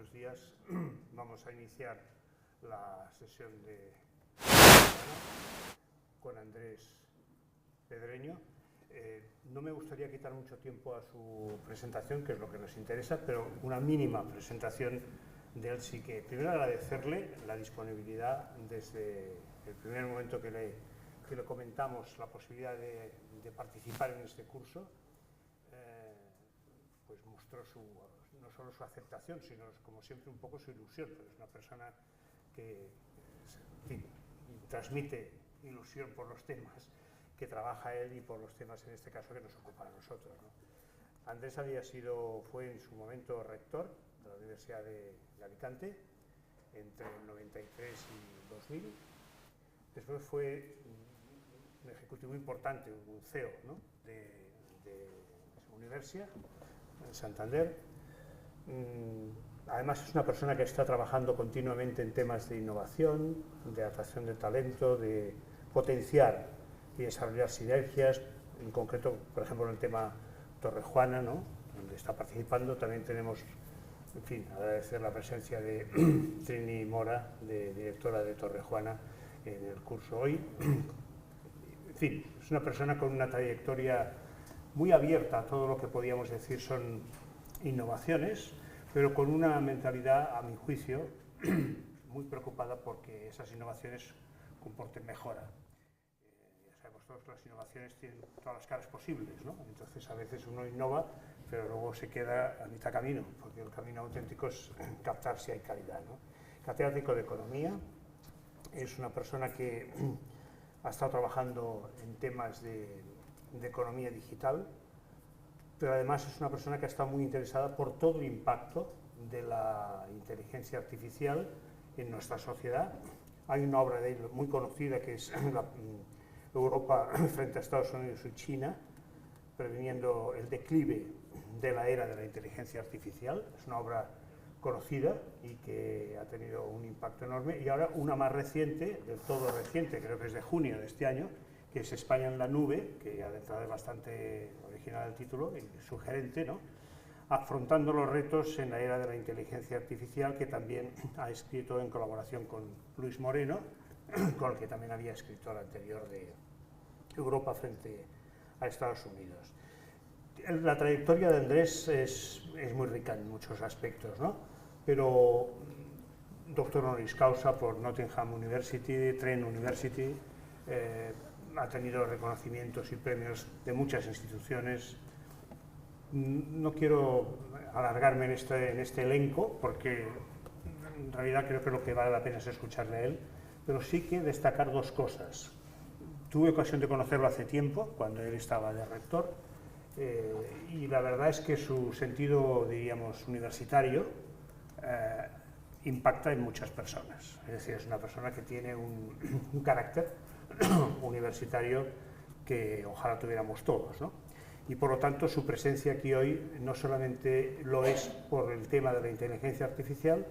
buenos días. Vamos a iniciar la sesión con Andrés Pedreño. No me gustaría quitar mucho tiempo a su presentación, que es lo que nos interesa, pero una mínima presentación de él sí que. Primero agradecerle la disponibilidad desde el primer momento que le comentamos la posibilidad de participar en este curso. Pues mostró no solo su aceptación, sino como siempre un poco su ilusión, pero es una persona que transmite ilusión por los temas que trabaja él y por los temas en este caso que nos ocupan a nosotros, ¿no? Andrés fue en su momento rector de la Universidad de Alicante entre el 93 y 2000. Después fue un ejecutivo importante, un CEO, ¿no? de Universia en Santander. Además es una persona que está trabajando continuamente en temas de innovación, de atracción de talento, de potenciar y desarrollar sinergias, en concreto, por ejemplo, en el tema Torrejuana, ¿no? Donde está participando. También tenemos, en fin, agradecer la presencia de Trini Mora, directora de Torrejuana, en el curso hoy. En fin, es una persona con una trayectoria muy abierta a todo lo que podíamos decir son innovaciones, pero con una mentalidad, a mi juicio, muy preocupada porque esas innovaciones comporten mejora. Ya sabemos todos que las innovaciones tienen todas las caras posibles, ¿no? Entonces a veces uno innova, pero luego se queda a mitad camino, porque el camino auténtico es captar si hay calidad, ¿no? Catedrático de Economía, es una persona que ha estado trabajando en temas de economía digital, pero además es una persona que ha estado muy interesada por todo el impacto de la inteligencia artificial en nuestra sociedad. Hay una obra de él muy conocida que es Europa frente a Estados Unidos y China, previniendo el declive de la era de la inteligencia artificial. Es una obra conocida y que ha tenido un impacto enorme. Y ahora una más reciente, del todo reciente, creo que es de junio de este año, que es España en la nube, que ya de entrada es bastante original el título y sugerente, ¿no? Afrontando los retos en la era de la inteligencia artificial, que también ha escrito en colaboración con Luis Moreno, con el que también había escrito el anterior de Europa frente a Estados Unidos. La trayectoria de Andrés es muy rica en muchos aspectos, ¿no? Pero doctor honoris causa por Nottingham University, Trent University, ha tenido reconocimientos y premios de muchas instituciones. No quiero alargarme en este elenco, porque en realidad creo que lo que vale la pena es escucharle a él, pero sí que destacar dos cosas. Tuve ocasión de conocerlo hace tiempo, cuando él estaba de rector, y la verdad es que su sentido, diríamos, universitario impacta en muchas personas. Es decir, es una persona que tiene un carácter universitario que ojalá tuviéramos todos, ¿no? Y por lo tanto su presencia aquí hoy no solamente lo es por el tema de la inteligencia artificial,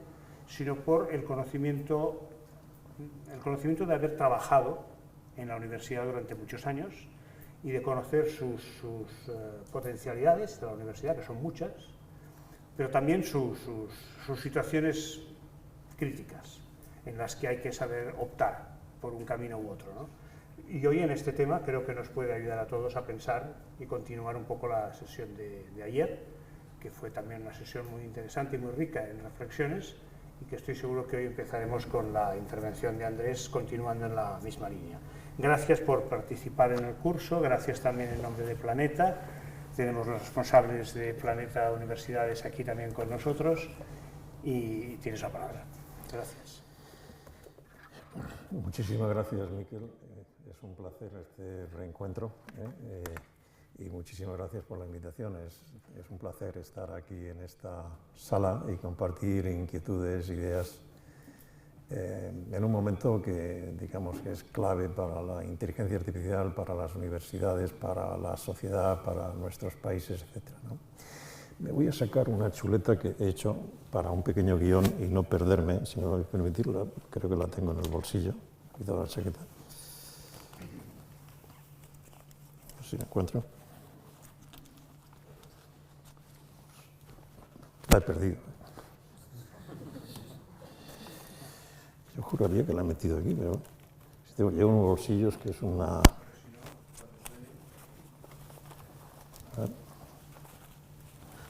sino por el conocimiento de haber trabajado en la universidad durante muchos años y de conocer sus potencialidades de la universidad, que son muchas, pero también sus situaciones críticas en las que hay que saber optar por un camino u otro, ¿no? Y hoy en este tema creo que nos puede ayudar a todos a pensar y continuar un poco la sesión de ayer, que fue también una sesión muy interesante y muy rica en reflexiones, y que estoy seguro que hoy empezaremos con la intervención de Andrés continuando en la misma línea. Gracias por participar en el curso, gracias también en nombre de Planeta. Tenemos los responsables de Planeta Universidades aquí también con nosotros y tienes la palabra. Gracias. Muchísimas gracias, Miquel. Es un placer este reencuentro y muchísimas gracias por la invitación. Es un placer estar aquí en esta sala y compartir inquietudes, ideas en un momento que digamos que es clave para la inteligencia artificial, para las universidades, para la sociedad, para nuestros países, etc., ¿no? Me voy a sacar una chuleta que he hecho para un pequeño guión y no perderme, si me vais a permitirla, creo que la tengo en el bolsillo. Cuidado la chaqueta. A ver si la encuentro. La he perdido. juraría que la he metido aquí, pero llevo unos bolsillos que es una...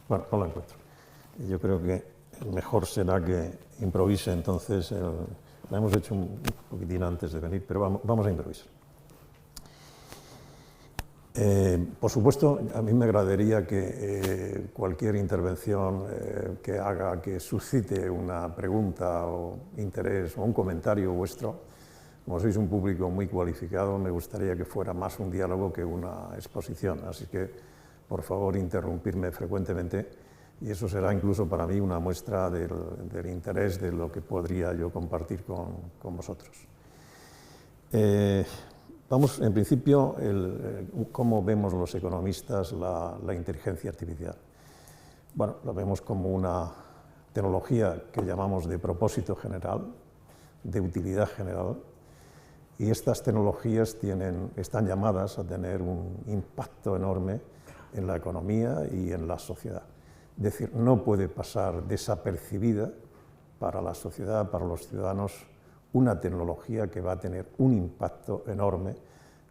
Bueno, no la encuentro. Yo creo que mejor será que improvise, entonces la hemos hecho un poquitín antes de venir, pero vamos a improvisar. Por supuesto, a mí me agradaría que cualquier intervención que haga, que suscite una pregunta o interés o un comentario vuestro, como sois un público muy cualificado, me gustaría que fuera más un diálogo que una exposición, así que por favor interrumpirme frecuentemente y eso será incluso para mí una muestra del interés de lo que podría yo compartir con vosotros. Vamos, en principio, cómo vemos los economistas la inteligencia artificial. Bueno, la vemos como una tecnología que llamamos de propósito general, de utilidad general, y estas tecnologías están llamadas a tener un impacto enorme en la economía y en la sociedad. Es decir, no puede pasar desapercibida para la sociedad, para los ciudadanos, una tecnología que va a tener un impacto enorme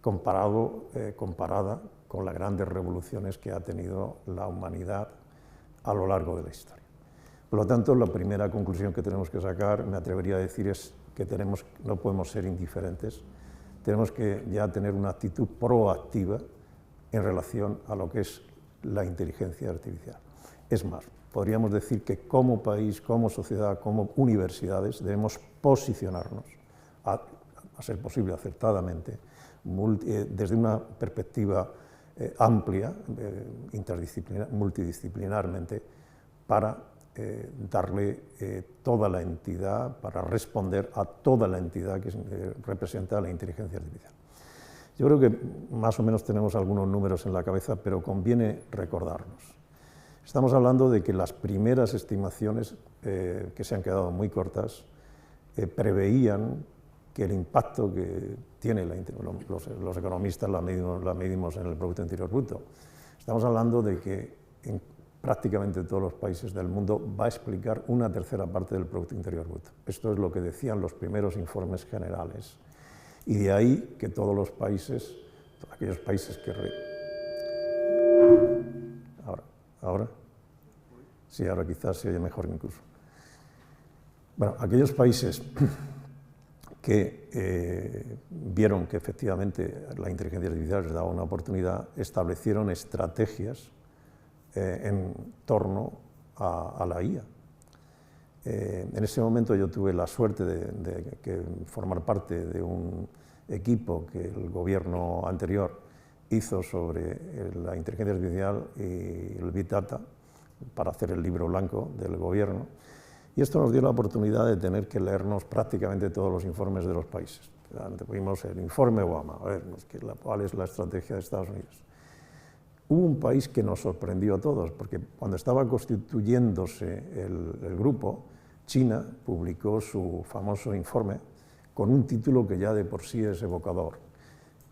comparada con las grandes revoluciones que ha tenido la humanidad a lo largo de la historia. Por lo tanto, la primera conclusión que tenemos que sacar, me atrevería a decir, es que no podemos ser indiferentes, tenemos que ya tener una actitud proactiva en relación a lo que es la inteligencia artificial. Es más, podríamos decir que como país, como sociedad, como universidades, debemos posicionarnos, a ser posible acertadamente, desde una perspectiva amplia, multidisciplinarmente, para darle toda la entidad, para responder a toda la entidad que representa la inteligencia artificial. Yo creo que más o menos tenemos algunos números en la cabeza, pero conviene recordarlos. Estamos hablando de que las primeras estimaciones, que se han quedado muy cortas, preveían que el impacto que tiene los economistas la medimos en el Producto Interior Bruto. Estamos hablando de que en prácticamente todos los países del mundo va a explicar una tercera parte del Producto Interior Bruto. Esto es lo que decían los primeros informes generales. Y de ahí que todos los países, aquellos países que... ¿Ahora? Sí, ahora quizás se oye mejor incluso. Bueno, aquellos países que vieron que efectivamente la inteligencia artificial les daba una oportunidad, establecieron estrategias en torno a la IA. En ese momento yo tuve la suerte de formar parte de un equipo que el gobierno anterior hizo sobre la inteligencia artificial y el Big Data para hacer el libro blanco del gobierno. Y esto nos dio la oportunidad de tener que leernos prácticamente todos los informes de los países. Tuvimos el informe Obama, a ver, cuál es la estrategia de Estados Unidos. Hubo un país que nos sorprendió a todos, porque cuando estaba constituyéndose el grupo, China publicó su famoso informe con un título que ya de por sí es evocador.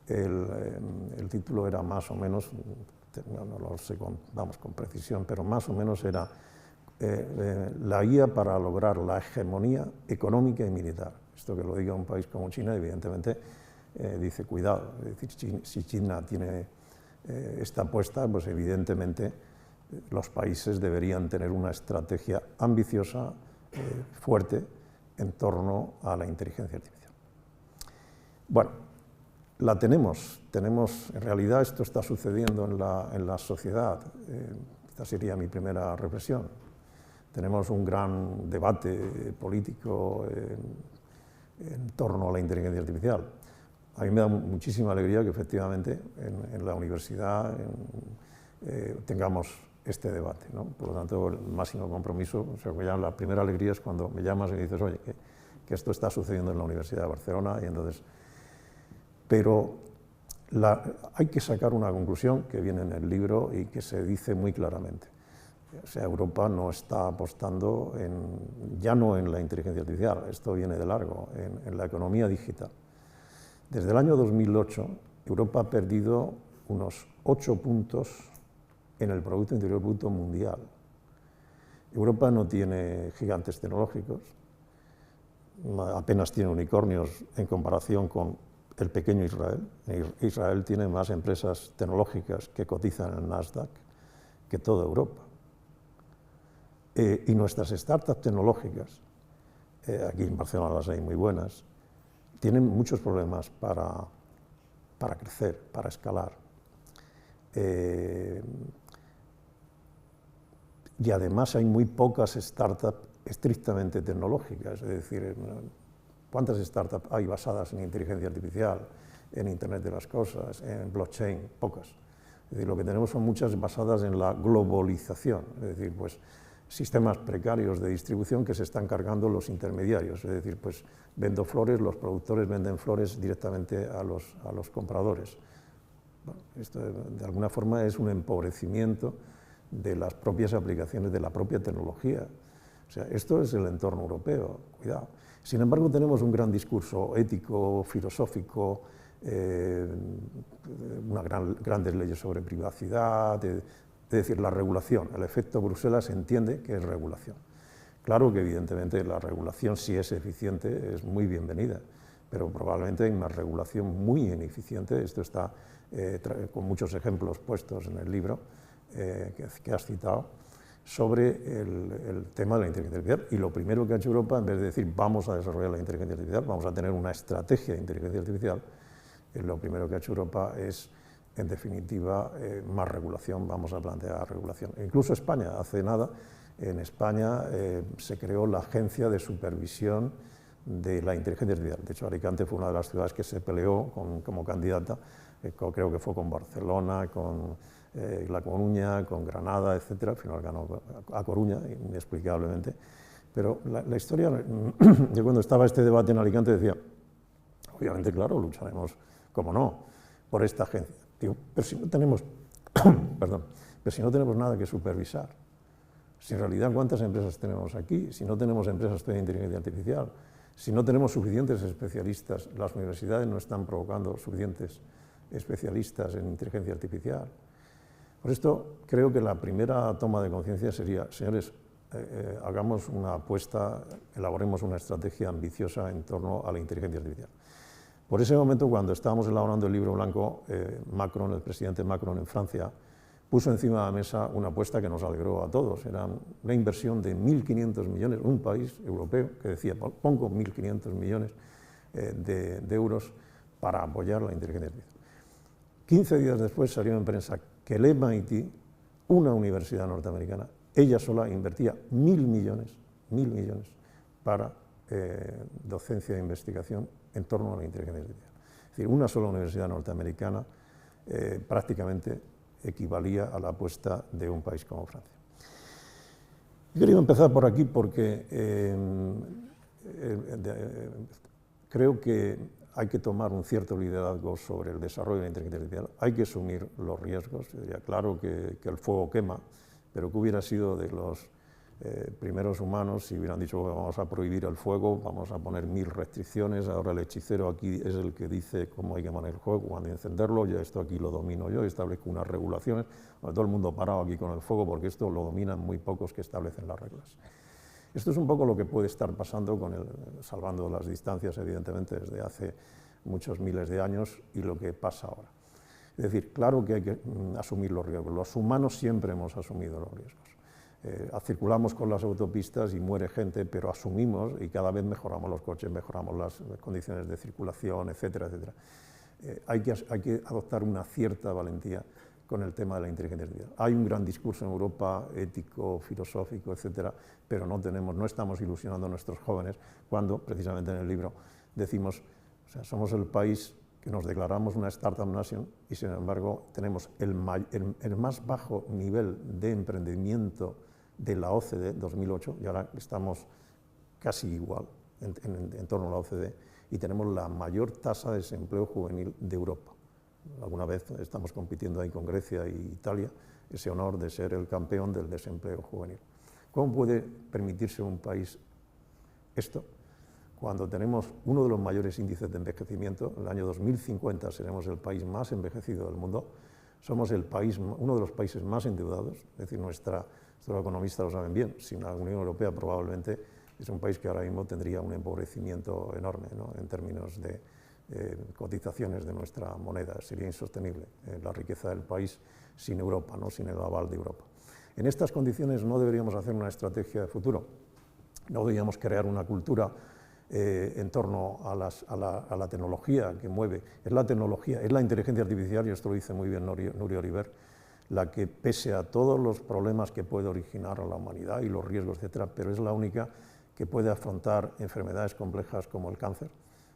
El título era más o menos, no lo sé con precisión, pero más o menos era la guía para lograr la hegemonía económica y militar. Esto que lo diga un país como China, evidentemente, dice cuidado. Es decir, si China tiene esta apuesta, pues evidentemente los países deberían tener una estrategia ambiciosa, fuerte, en torno a la inteligencia artificial. Bueno, la tenemos, en realidad esto está sucediendo en la sociedad, esta sería mi primera reflexión. Tenemos un gran debate político en torno a la inteligencia artificial. A mí me da muchísima alegría que efectivamente en la universidad tengamos este debate, ¿no? Por lo tanto, el máximo compromiso, o sea, ya la primera alegría es cuando me llamas y dices, oye, que esto está sucediendo en la Universidad de Barcelona, y entonces... Pero hay que sacar una conclusión que viene en el libro y que se dice muy claramente. O sea, Europa no está apostando ya no en la inteligencia artificial, esto viene de largo, en la economía digital. Desde el año 2008, Europa ha perdido unos 8 puntos en el Producto Interior Bruto mundial. Europa no tiene gigantes tecnológicos, apenas tiene unicornios en comparación con el pequeño Israel. Israel tiene más empresas tecnológicas que cotizan en Nasdaq que toda Europa. Y nuestras startups tecnológicas, aquí en Barcelona las hay muy buenas, tienen muchos problemas para crecer, para escalar. Y además hay muy pocas startups estrictamente tecnológicas, es decir, ¿cuántas startups hay basadas en inteligencia artificial, en Internet de las Cosas, en blockchain? Pocas. Es decir, lo que tenemos son muchas basadas en la globalización, es decir, pues sistemas precarios de distribución que se están cargando los intermediarios, es decir, pues vendo flores, los productores venden flores directamente a los compradores. Bueno, esto de alguna forma es un empobrecimiento de las propias aplicaciones de la propia tecnología. O sea, esto es el entorno europeo, cuidado. Sin embargo, tenemos un gran discurso ético, filosófico, grandes leyes sobre privacidad, es decir, la regulación. El efecto Bruselas se entiende que es regulación. Claro que evidentemente la regulación, si es eficiente, es muy bienvenida, pero probablemente hay una regulación muy ineficiente. Esto está con muchos ejemplos puestos en el libro que has citado, sobre el tema de la inteligencia artificial. Y lo primero que ha hecho Europa, en vez de decir vamos a desarrollar la inteligencia artificial, vamos a tener una estrategia de inteligencia artificial, lo primero que ha hecho Europa es, en definitiva, más regulación, vamos a plantear regulación. Incluso España, hace nada, en España se creó la Agencia de Supervisión de la Inteligencia Artificial. De hecho, Alicante fue una de las ciudades que se peleó como candidata, creo que fue con Barcelona, con La Coruña, con Granada, etc. Al final ganó a Coruña, inexplicablemente. Pero la historia, yo cuando estaba este debate en Alicante decía, obviamente, claro, lucharemos, como no, por esta agencia. Digo, pero si no tenemos, perdón, pero si no tenemos nada que supervisar, si en realidad cuántas empresas tenemos aquí, si no tenemos empresas de inteligencia artificial, si no tenemos suficientes especialistas, las universidades no están provocando suficientes especialistas en inteligencia artificial. Por esto creo que la primera toma de conciencia sería, señores, hagamos una apuesta, elaboremos una estrategia ambiciosa en torno a la inteligencia artificial. Por ese momento, cuando estábamos elaborando el libro blanco, Macron, el presidente Macron en Francia, puso encima de la mesa una apuesta que nos alegró a todos. Era una inversión de 1.500 millones, un país europeo que decía, pongo 1.500 millones de euros para apoyar la inteligencia artificial. 15 días después salió en prensa que el MIT, una universidad norteamericana, ella sola invertía 1.000 millones para docencia e investigación en torno a la inteligencia artificial. Es decir, una sola universidad norteamericana prácticamente equivalía a la apuesta de un país como Francia. He querido empezar por aquí porque creo que hay que tomar un cierto liderazgo sobre el desarrollo de la inteligencia artificial, hay que asumir los riesgos. Yo diría, claro que el fuego quema, pero que hubiera sido de los primeros humanos si hubieran dicho, bueno, vamos a prohibir el fuego, vamos a poner 1000 restricciones, ahora el hechicero aquí es el que dice cómo hay que manejar el fuego, cuándo encenderlo, ya esto aquí lo domino yo, establezco unas regulaciones, todo el mundo parado aquí con el fuego porque esto lo dominan muy pocos que establecen las reglas. Esto es un poco lo que puede estar pasando, salvando las distancias, evidentemente, desde hace muchos miles de años y lo que pasa ahora. Es decir, claro que hay que asumir los riesgos. Los humanos siempre hemos asumido los riesgos. Circulamos con las autopistas y muere gente, pero asumimos y cada vez mejoramos los coches, mejoramos las condiciones de circulación, etcétera, etcétera. Hay que adoptar una cierta valentía con el tema de la inteligencia artificial. Hay un gran discurso en Europa, ético, filosófico, etcétera, pero no estamos ilusionando a nuestros jóvenes cuando, precisamente en el libro, decimos, o sea, somos el país que nos declaramos una startup nation y, sin embargo, tenemos el más bajo nivel de emprendimiento de la OCDE 2008, y ahora estamos casi igual en torno a la OCDE, y tenemos la mayor tasa de desempleo juvenil de Europa. Alguna vez estamos compitiendo ahí con Grecia e Italia, ese honor de ser el campeón del desempleo juvenil. ¿Cómo puede permitirse un país esto? Cuando tenemos uno de los mayores índices de envejecimiento, en el año 2050 seremos el país más envejecido del mundo, somos uno de los países más endeudados, es decir, nuestros economistas lo saben bien, sin la Unión Europea probablemente es un país que ahora mismo tendría un empobrecimiento enorme, ¿no?, en términos de cotizaciones de nuestra moneda. Sería insostenible la riqueza del país sin Europa, ¿no?, sin el aval de Europa. En estas condiciones no deberíamos hacer una estrategia de futuro, no deberíamos crear una cultura en torno a la tecnología que mueve. Es la tecnología, es la inteligencia artificial, y esto lo dice muy bien Nuria Oliver, la que, pese a todos los problemas que puede originar a la humanidad y los riesgos, etcétera, pero es la única que puede afrontar enfermedades complejas como el cáncer,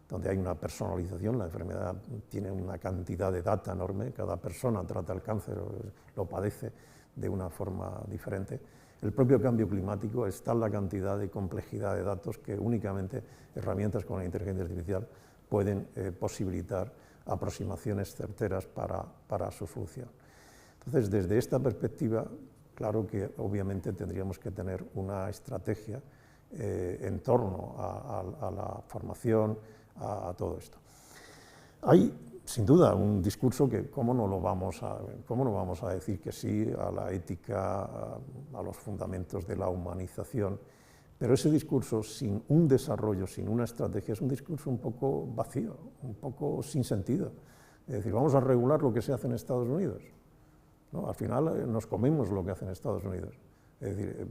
donde hay una personalización. La enfermedad tiene una cantidad de data enorme, cada persona trata el cáncer, lo padece de una forma diferente. El propio cambio climático, está en la cantidad de complejidad de datos que únicamente herramientas como la inteligencia artificial pueden posibilitar aproximaciones certeras para su solución. Entonces, desde esta perspectiva, claro que obviamente tendríamos que tener una estrategia en torno a la formación, a todo esto. Hay, sin duda, un discurso que ¿cómo no vamos a decir que sí a la ética, a los fundamentos de la humanización? Pero ese discurso, sin un desarrollo, sin una estrategia, es un discurso un poco vacío, un poco sin sentido. Es decir, vamos a regular lo que se hace en Estados Unidos, ¿no? Al final nos comemos lo que hace en Estados Unidos. Es decir,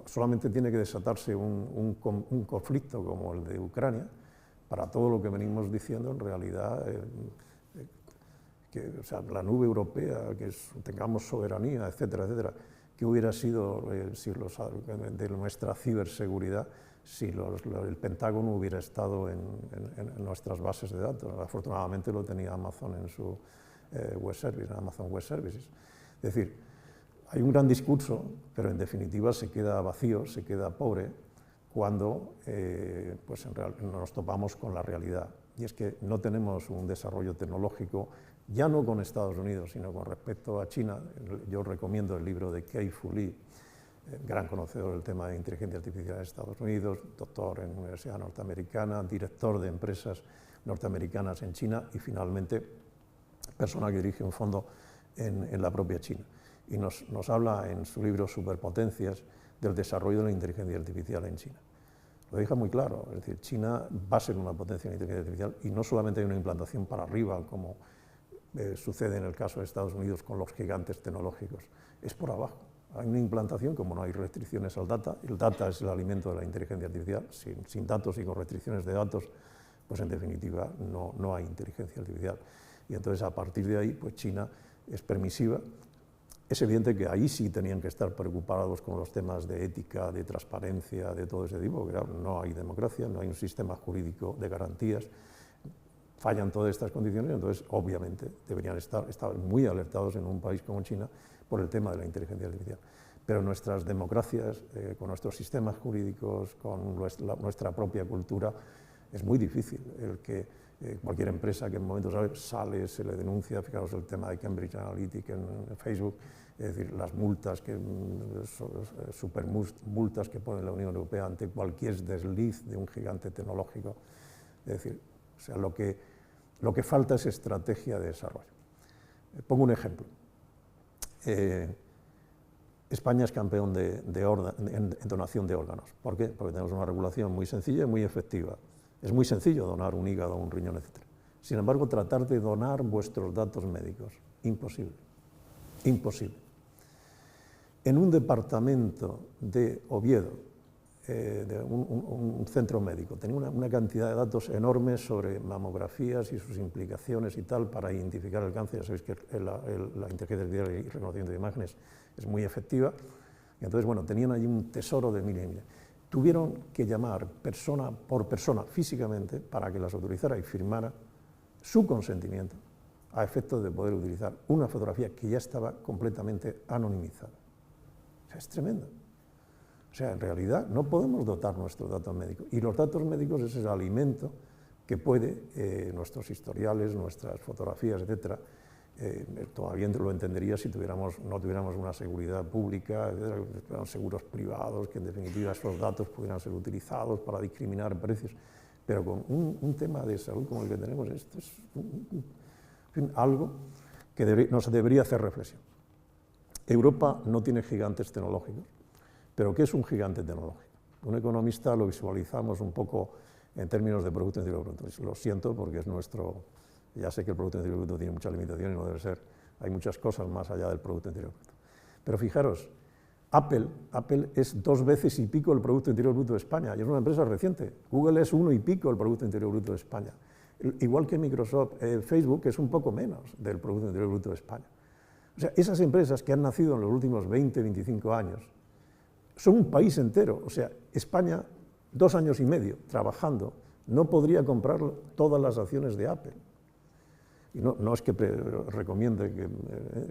solamente tiene que desatarse un conflicto como el de Ucrania para todo lo que venimos diciendo, en realidad, o sea, la nube europea, que tengamos soberanía, etcétera, etcétera, que hubiera sido de nuestra ciberseguridad si el Pentágono hubiera estado en nuestras bases de datos. Afortunadamente lo tenía Amazon en su web service, Amazon Web Services. Es decir, hay un gran discurso, pero en definitiva se queda vacío, se queda pobre, cuando pues nos topamos con la realidad. Y es que no tenemos un desarrollo tecnológico, ya no con Estados Unidos, sino con respecto a China. Yo recomiendo el libro de Kai-Fu Lee, gran conocedor del tema de inteligencia artificial en Estados Unidos, doctor en la Universidad Norteamericana, director de empresas norteamericanas en China y finalmente persona que dirige un fondo en la propia China. Y nos habla en su libro Superpotencias del desarrollo de la inteligencia artificial en China. Lo deja muy claro, es decir, China va a ser una potencia en inteligencia artificial y no solamente hay una implantación para arriba, como sucede en el caso de Estados Unidos con los gigantes tecnológicos, es por abajo. Hay una implantación, como no hay restricciones al data, el data es el alimento de la inteligencia artificial, sin datos y con restricciones de datos, pues en definitiva no hay inteligencia artificial. Y entonces a partir de ahí, pues China es permisiva. Es evidente que ahí sí tenían que estar preocupados con los temas de ética, de transparencia, de todo ese tipo, porque claro, no hay democracia, no hay un sistema jurídico de garantías, fallan todas estas condiciones, entonces obviamente deberían estar muy alertados en un país como China por el tema de la inteligencia artificial. Pero nuestras democracias, con nuestros sistemas jurídicos, con nuestra propia cultura, es muy difícil el que cualquier empresa que en momentos sale, se le denuncia, fijaros el tema de Cambridge Analytica en Facebook, es decir, las multas, supermultas que pone la Unión Europea ante cualquier desliz de un gigante tecnológico. Es decir, o sea, lo que falta es estrategia de desarrollo. Pongo un ejemplo. España es campeón en donación de órganos. ¿Por qué? Porque tenemos una regulación muy sencilla y muy efectiva. Es muy sencillo donar un hígado, un riñón, etc. Sin embargo, tratar de donar vuestros datos médicos, imposible. Imposible. En un departamento de Oviedo, de un centro médico, tenía una cantidad de datos enormes sobre mamografías y sus implicaciones y tal para identificar el cáncer. Ya sabéis que la inteligencia artificial y reconocimiento de imágenes es muy efectiva. Y entonces, bueno, tenían allí un tesoro de miles y miles. Tuvieron que llamar persona por persona físicamente para que las autorizara y firmara su consentimiento a efectos de poder utilizar una fotografía que ya estaba completamente anonimizada. O sea, es tremendo. O sea, en realidad no podemos dotar nuestros datos médicos y los datos médicos es el alimento que puede nuestros historiales, nuestras fotografías, etcétera. Todavía lo entendería si no tuviéramos una seguridad pública, seguros privados, que en definitiva esos datos pudieran ser utilizados para discriminar precios. Pero con un tema de salud como el que tenemos, esto es algo que nos debería hacer reflexión. Europa no tiene gigantes tecnológicos, pero ¿qué es un gigante tecnológico? Un economista lo visualizamos un poco en términos de Producto Interior Bruto. Lo siento porque es nuestro, ya sé que el Producto Interior Bruto tiene muchas limitaciones y no debe ser, hay muchas cosas más allá del Producto Interior Bruto. Pero fijaros, Apple es 2 veces y pico el Producto Interior Bruto de España, y es una empresa reciente. Google es 1 y pico el Producto Interior Bruto de España. Igual que Microsoft, Facebook es un poco menos del Producto Interior Bruto de España. O sea, esas empresas que han nacido en los últimos 20, 25 años, son un país entero. O sea, España, 2 años y medio trabajando, no podría comprar todas las acciones de Apple. Y no es que recomiende que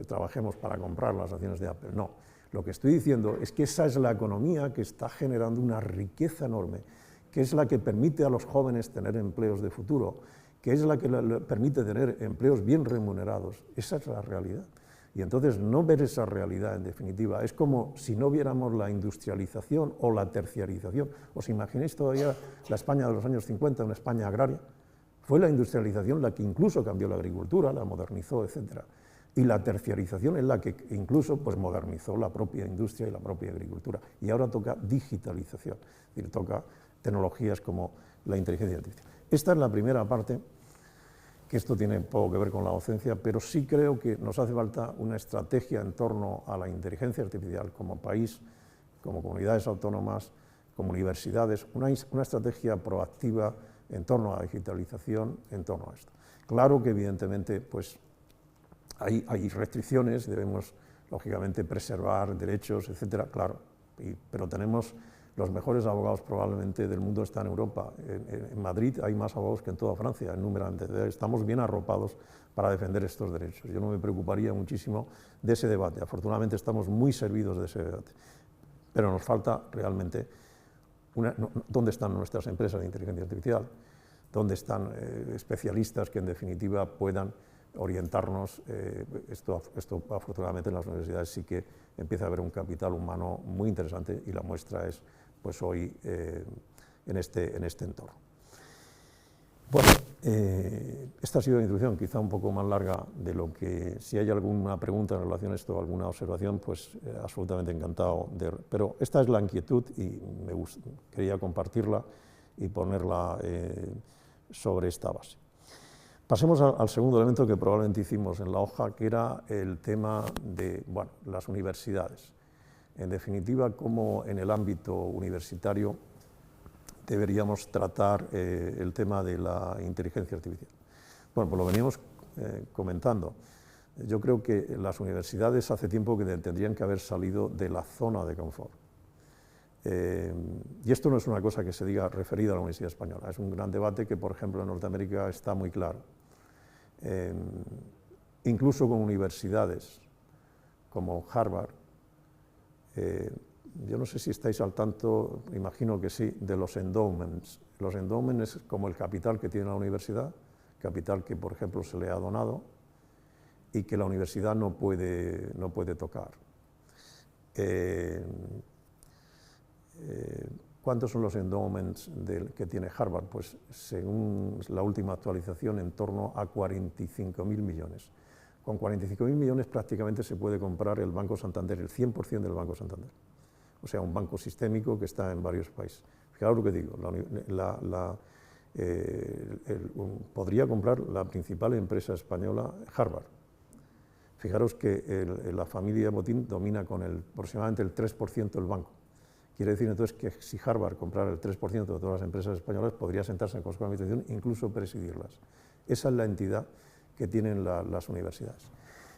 trabajemos para comprar las acciones de Apple, no. Lo que estoy diciendo es que esa es la economía que está generando una riqueza enorme, que es la que permite a los jóvenes tener empleos de futuro, que es la que permite tener empleos bien remunerados. Esa es la realidad. Y entonces no ver esa realidad, en definitiva, es como si no viéramos la industrialización o la terciarización. ¿Os imagináis todavía la España de los años 50, una España agraria? Fue la industrialización la que incluso cambió la agricultura, la modernizó, etc. Y la terciarización es la que incluso pues, modernizó la propia industria y la propia agricultura. Y ahora toca digitalización, es decir, toca tecnologías como la inteligencia artificial. Esta es la primera parte, que esto tiene poco que ver con la docencia, pero sí creo que nos hace falta una estrategia en torno a la inteligencia artificial como país, como comunidades autónomas, como universidades, una estrategia proactiva en torno a la digitalización, en torno a esto. Claro que evidentemente pues, hay restricciones, debemos lógicamente preservar derechos, etcétera, claro, pero tenemos los mejores abogados probablemente del mundo están en Europa. En Madrid hay más abogados que en toda Francia, en número. Estamos bien arropados para defender estos derechos. Yo no me preocuparía muchísimo de ese debate. Afortunadamente estamos muy servidos de ese debate. Pero nos falta realmente dónde están nuestras empresas de inteligencia artificial, dónde están especialistas que en definitiva puedan orientarnos. Esto afortunadamente en las universidades sí que empieza a haber un capital humano muy interesante y la muestra es pues hoy en este entorno. Bueno, esta ha sido la introducción, quizá un poco más larga de lo que, si hay alguna pregunta en relación a esto, alguna observación, pues absolutamente encantado. Pero esta es la inquietud y quería compartirla y ponerla sobre esta base. Pasemos al segundo elemento que probablemente hicimos en la hoja, que era el tema de las universidades. En definitiva, cómo en el ámbito universitario deberíamos tratar el tema de la inteligencia artificial. Bueno, pues lo veníamos comentando. Yo creo que las universidades hace tiempo que tendrían que haber salido de la zona de confort. Y esto no es una cosa que se diga referida a la Universidad Española, es un gran debate que, por ejemplo, en Norteamérica está muy claro. Incluso con universidades como Harvard, yo no sé si estáis al tanto, imagino que sí, de los endowments. Los endowments es como el capital que tiene la universidad, capital que, por ejemplo, se le ha donado y que la universidad no puede tocar. ¿Cuántos son los endowments que tiene Harvard? Pues según la última actualización, en torno a 45.000 millones. Con 45.000 millones prácticamente se puede comprar el Banco Santander, el 100% del Banco Santander. O sea, un banco sistémico que está en varios países. Fijaos lo que digo, podría comprar la principal empresa española, Harvard. Fijaros que la familia Botín domina con aproximadamente el 3% del banco. Quiere decir entonces que si Harvard comprara el 3% de todas las empresas españolas, podría sentarse en el Consejo de Administración e incluso presidirlas. Esa es la entidad que tienen las universidades.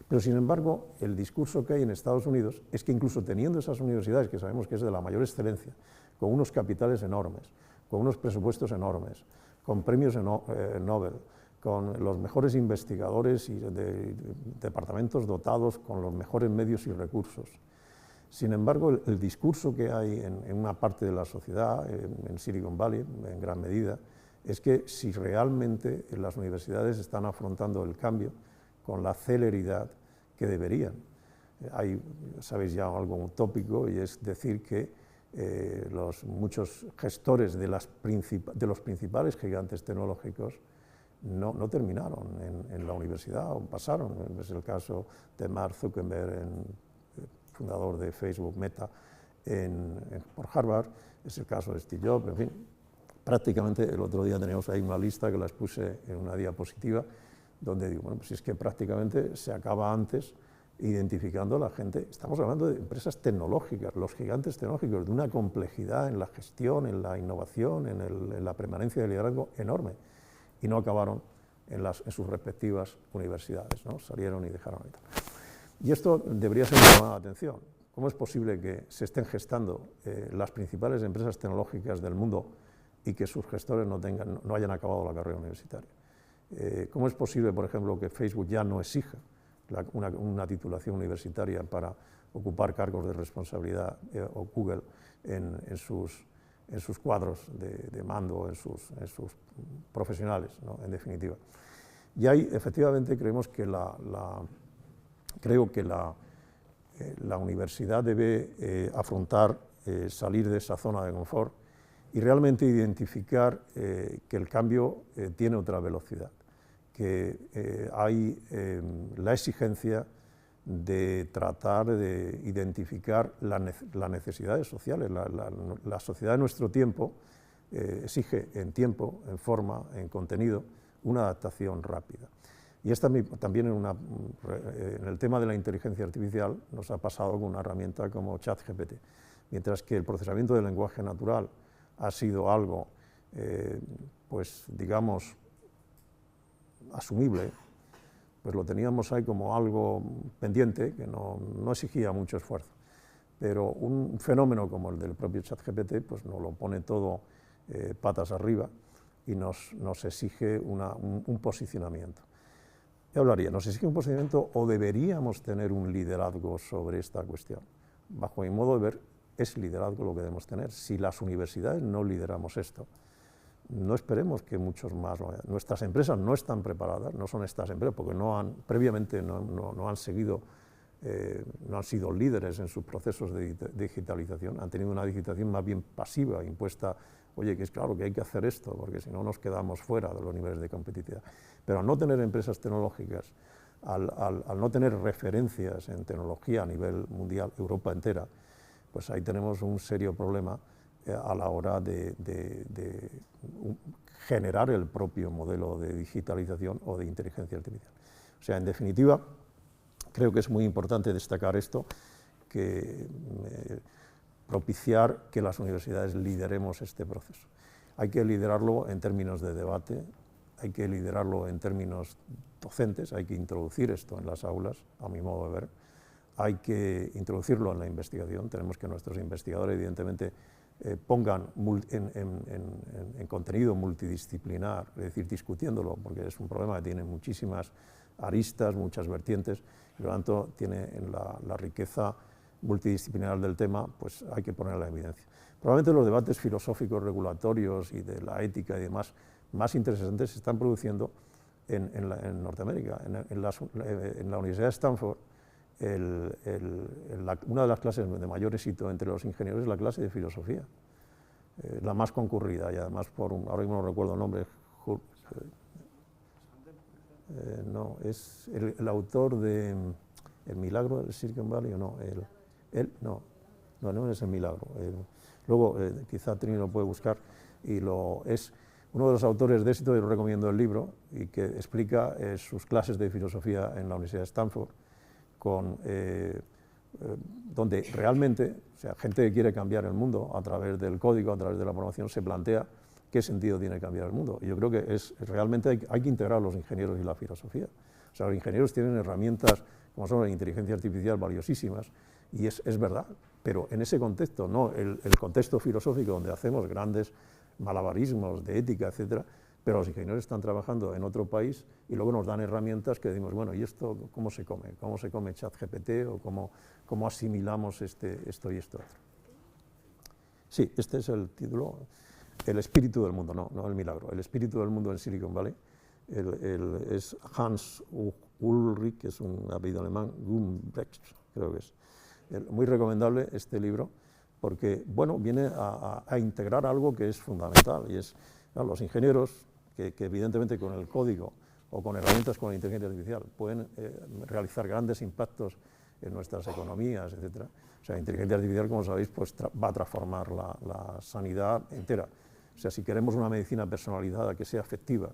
Pero sin embargo, el discurso que hay en Estados Unidos es que incluso teniendo esas universidades, que sabemos que es de la mayor excelencia, con unos capitales enormes, con unos presupuestos enormes, con premios Nobel, con los mejores investigadores y departamentos dotados con los mejores medios y recursos. Sin embargo, el discurso que hay en una parte de la sociedad, en Silicon Valley, en gran medida, es que si realmente las universidades están afrontando el cambio con la celeridad que deberían. Sabéis ya algo utópico, y es decir que muchos gestores de los principales gigantes tecnológicos no terminaron en la universidad o pasaron. Es el caso de Mark Zuckerberg, fundador de Facebook, Meta, por Harvard, es el caso de Steve Jobs, en fin. Prácticamente el otro día teníamos ahí una lista que las puse en una diapositiva, donde digo, bueno, pues es que prácticamente se acaba antes identificando a la gente. Estamos hablando de empresas tecnológicas, los gigantes tecnológicos, de una complejidad en la gestión, en la innovación, en la permanencia de liderazgo enorme, y no acabaron en sus respectivas universidades, ¿no? Salieron y dejaron y tal. Y esto debería ser una llamada de atención. ¿Cómo es posible que se estén gestando las principales empresas tecnológicas del mundo y que sus gestores no hayan acabado la carrera universitaria? ¿Cómo es posible, por ejemplo, que Facebook ya no exija una titulación universitaria para ocupar cargos de responsabilidad, o Google en sus cuadros de mando, en sus profesionales, ¿no? En definitiva? Y ahí, efectivamente, creemos que la universidad debe afrontar, salir de esa zona de confort y realmente identificar que el cambio tiene otra velocidad, que hay la exigencia de tratar de identificar las necesidades sociales. La sociedad de nuestro tiempo exige en tiempo, en forma, en contenido, una adaptación rápida. Y también en el tema de la inteligencia artificial nos ha pasado con una herramienta como ChatGPT. Mientras que el procesamiento del lenguaje natural ha sido algo, pues digamos, asumible, pues lo teníamos ahí como algo pendiente que no exigía mucho esfuerzo. Pero un fenómeno como el del propio ChatGPT pues nos lo pone todo patas arriba y nos exige un posicionamiento. Yo hablaría, nos exige un posicionamiento o deberíamos tener un liderazgo sobre esta cuestión. Bajo mi modo de ver, es liderazgo lo que debemos tener. Si las universidades no lideramos esto, no esperemos que muchos más lo hagan. Nuestras empresas no están preparadas, no son estas empresas, porque previamente no han sido líderes en sus procesos de digitalización, han tenido una digitalización más bien pasiva, impuesta. Oye, que es claro que hay que hacer esto, porque si no nos quedamos fuera de los niveles de competitividad. Pero al no tener empresas tecnológicas, al no tener referencias en tecnología a nivel mundial, Europa entera, pues ahí tenemos un serio problema a la hora de generar el propio modelo de digitalización o de inteligencia artificial. O sea, en definitiva, creo que es muy importante destacar esto, que propiciar que las universidades lideremos este proceso. Hay que liderarlo en términos de debate, hay que liderarlo en términos docentes, hay que introducir esto en las aulas, a mi modo de ver, hay que introducirlo en la investigación, tenemos que nuestros investigadores, evidentemente, pongan en contenido multidisciplinar, es decir, discutiéndolo, porque es un problema que tiene muchísimas aristas, muchas vertientes, y por lo tanto tiene en la riqueza multidisciplinar del tema, pues hay que ponerla en evidencia. Probablemente los debates filosóficos, regulatorios y de la ética y demás más interesantes se están produciendo en Norteamérica. En la Universidad de Stanford, una de las clases de mayor éxito entre los ingenieros es la clase de filosofía, la más concurrida, y además ahora mismo no recuerdo el nombre, no, es el autor de El milagro del Silicon Valley, o no, no es El milagro. Luego, quizá Trini lo puede buscar, y es uno de los autores de éxito, y lo recomiendo el libro, y que explica sus clases de filosofía en la Universidad de Stanford, donde realmente, o sea, gente que quiere cambiar el mundo a través del código, a través de la programación, se plantea qué sentido tiene cambiar el mundo. Y yo creo que realmente hay que integrar a los ingenieros y la filosofía. O sea, los ingenieros tienen herramientas como son la inteligencia artificial valiosísimas, y es verdad, pero en ese contexto, no el contexto filosófico donde hacemos grandes malabarismos de ética, etcétera, pero los ingenieros están trabajando en otro país y luego nos dan herramientas que decimos, bueno, ¿y esto cómo se come? ¿Cómo se come ChatGPT o cómo asimilamos esto y esto otro? Sí, este es el título, El espíritu del mundo, no el milagro, El espíritu del mundo en Silicon Valley. Es Hans Ulrich, que es un apellido alemán, Gumbrecht, creo que es. Muy recomendable este libro, porque bueno, viene a integrar algo que es fundamental, y es los ingenieros que evidentemente con el código o con herramientas como la inteligencia artificial pueden realizar grandes impactos en nuestras economías, etc. O sea, la inteligencia artificial, como sabéis, pues va a transformar la sanidad entera. O sea, si queremos una medicina personalizada que sea efectiva,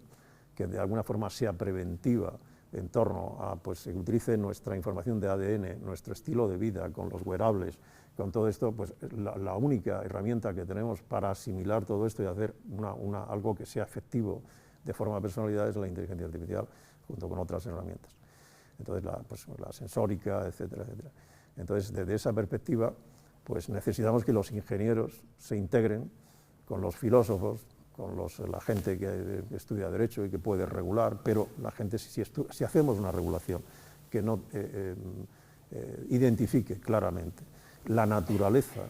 que de alguna forma sea preventiva en torno a pues, que utilice nuestra información de ADN, nuestro estilo de vida, con los wearables, con todo esto, pues la única herramienta que tenemos para asimilar todo esto y hacer algo que sea efectivo de forma personalidad es la inteligencia artificial, junto con otras herramientas. Entonces, la sensórica, etcétera, etcétera. Entonces, desde esa perspectiva, pues necesitamos que los ingenieros se integren con los filósofos, con la gente que estudia Derecho y que puede regular, pero la gente, si hacemos una regulación que no identifique claramente la naturaleza,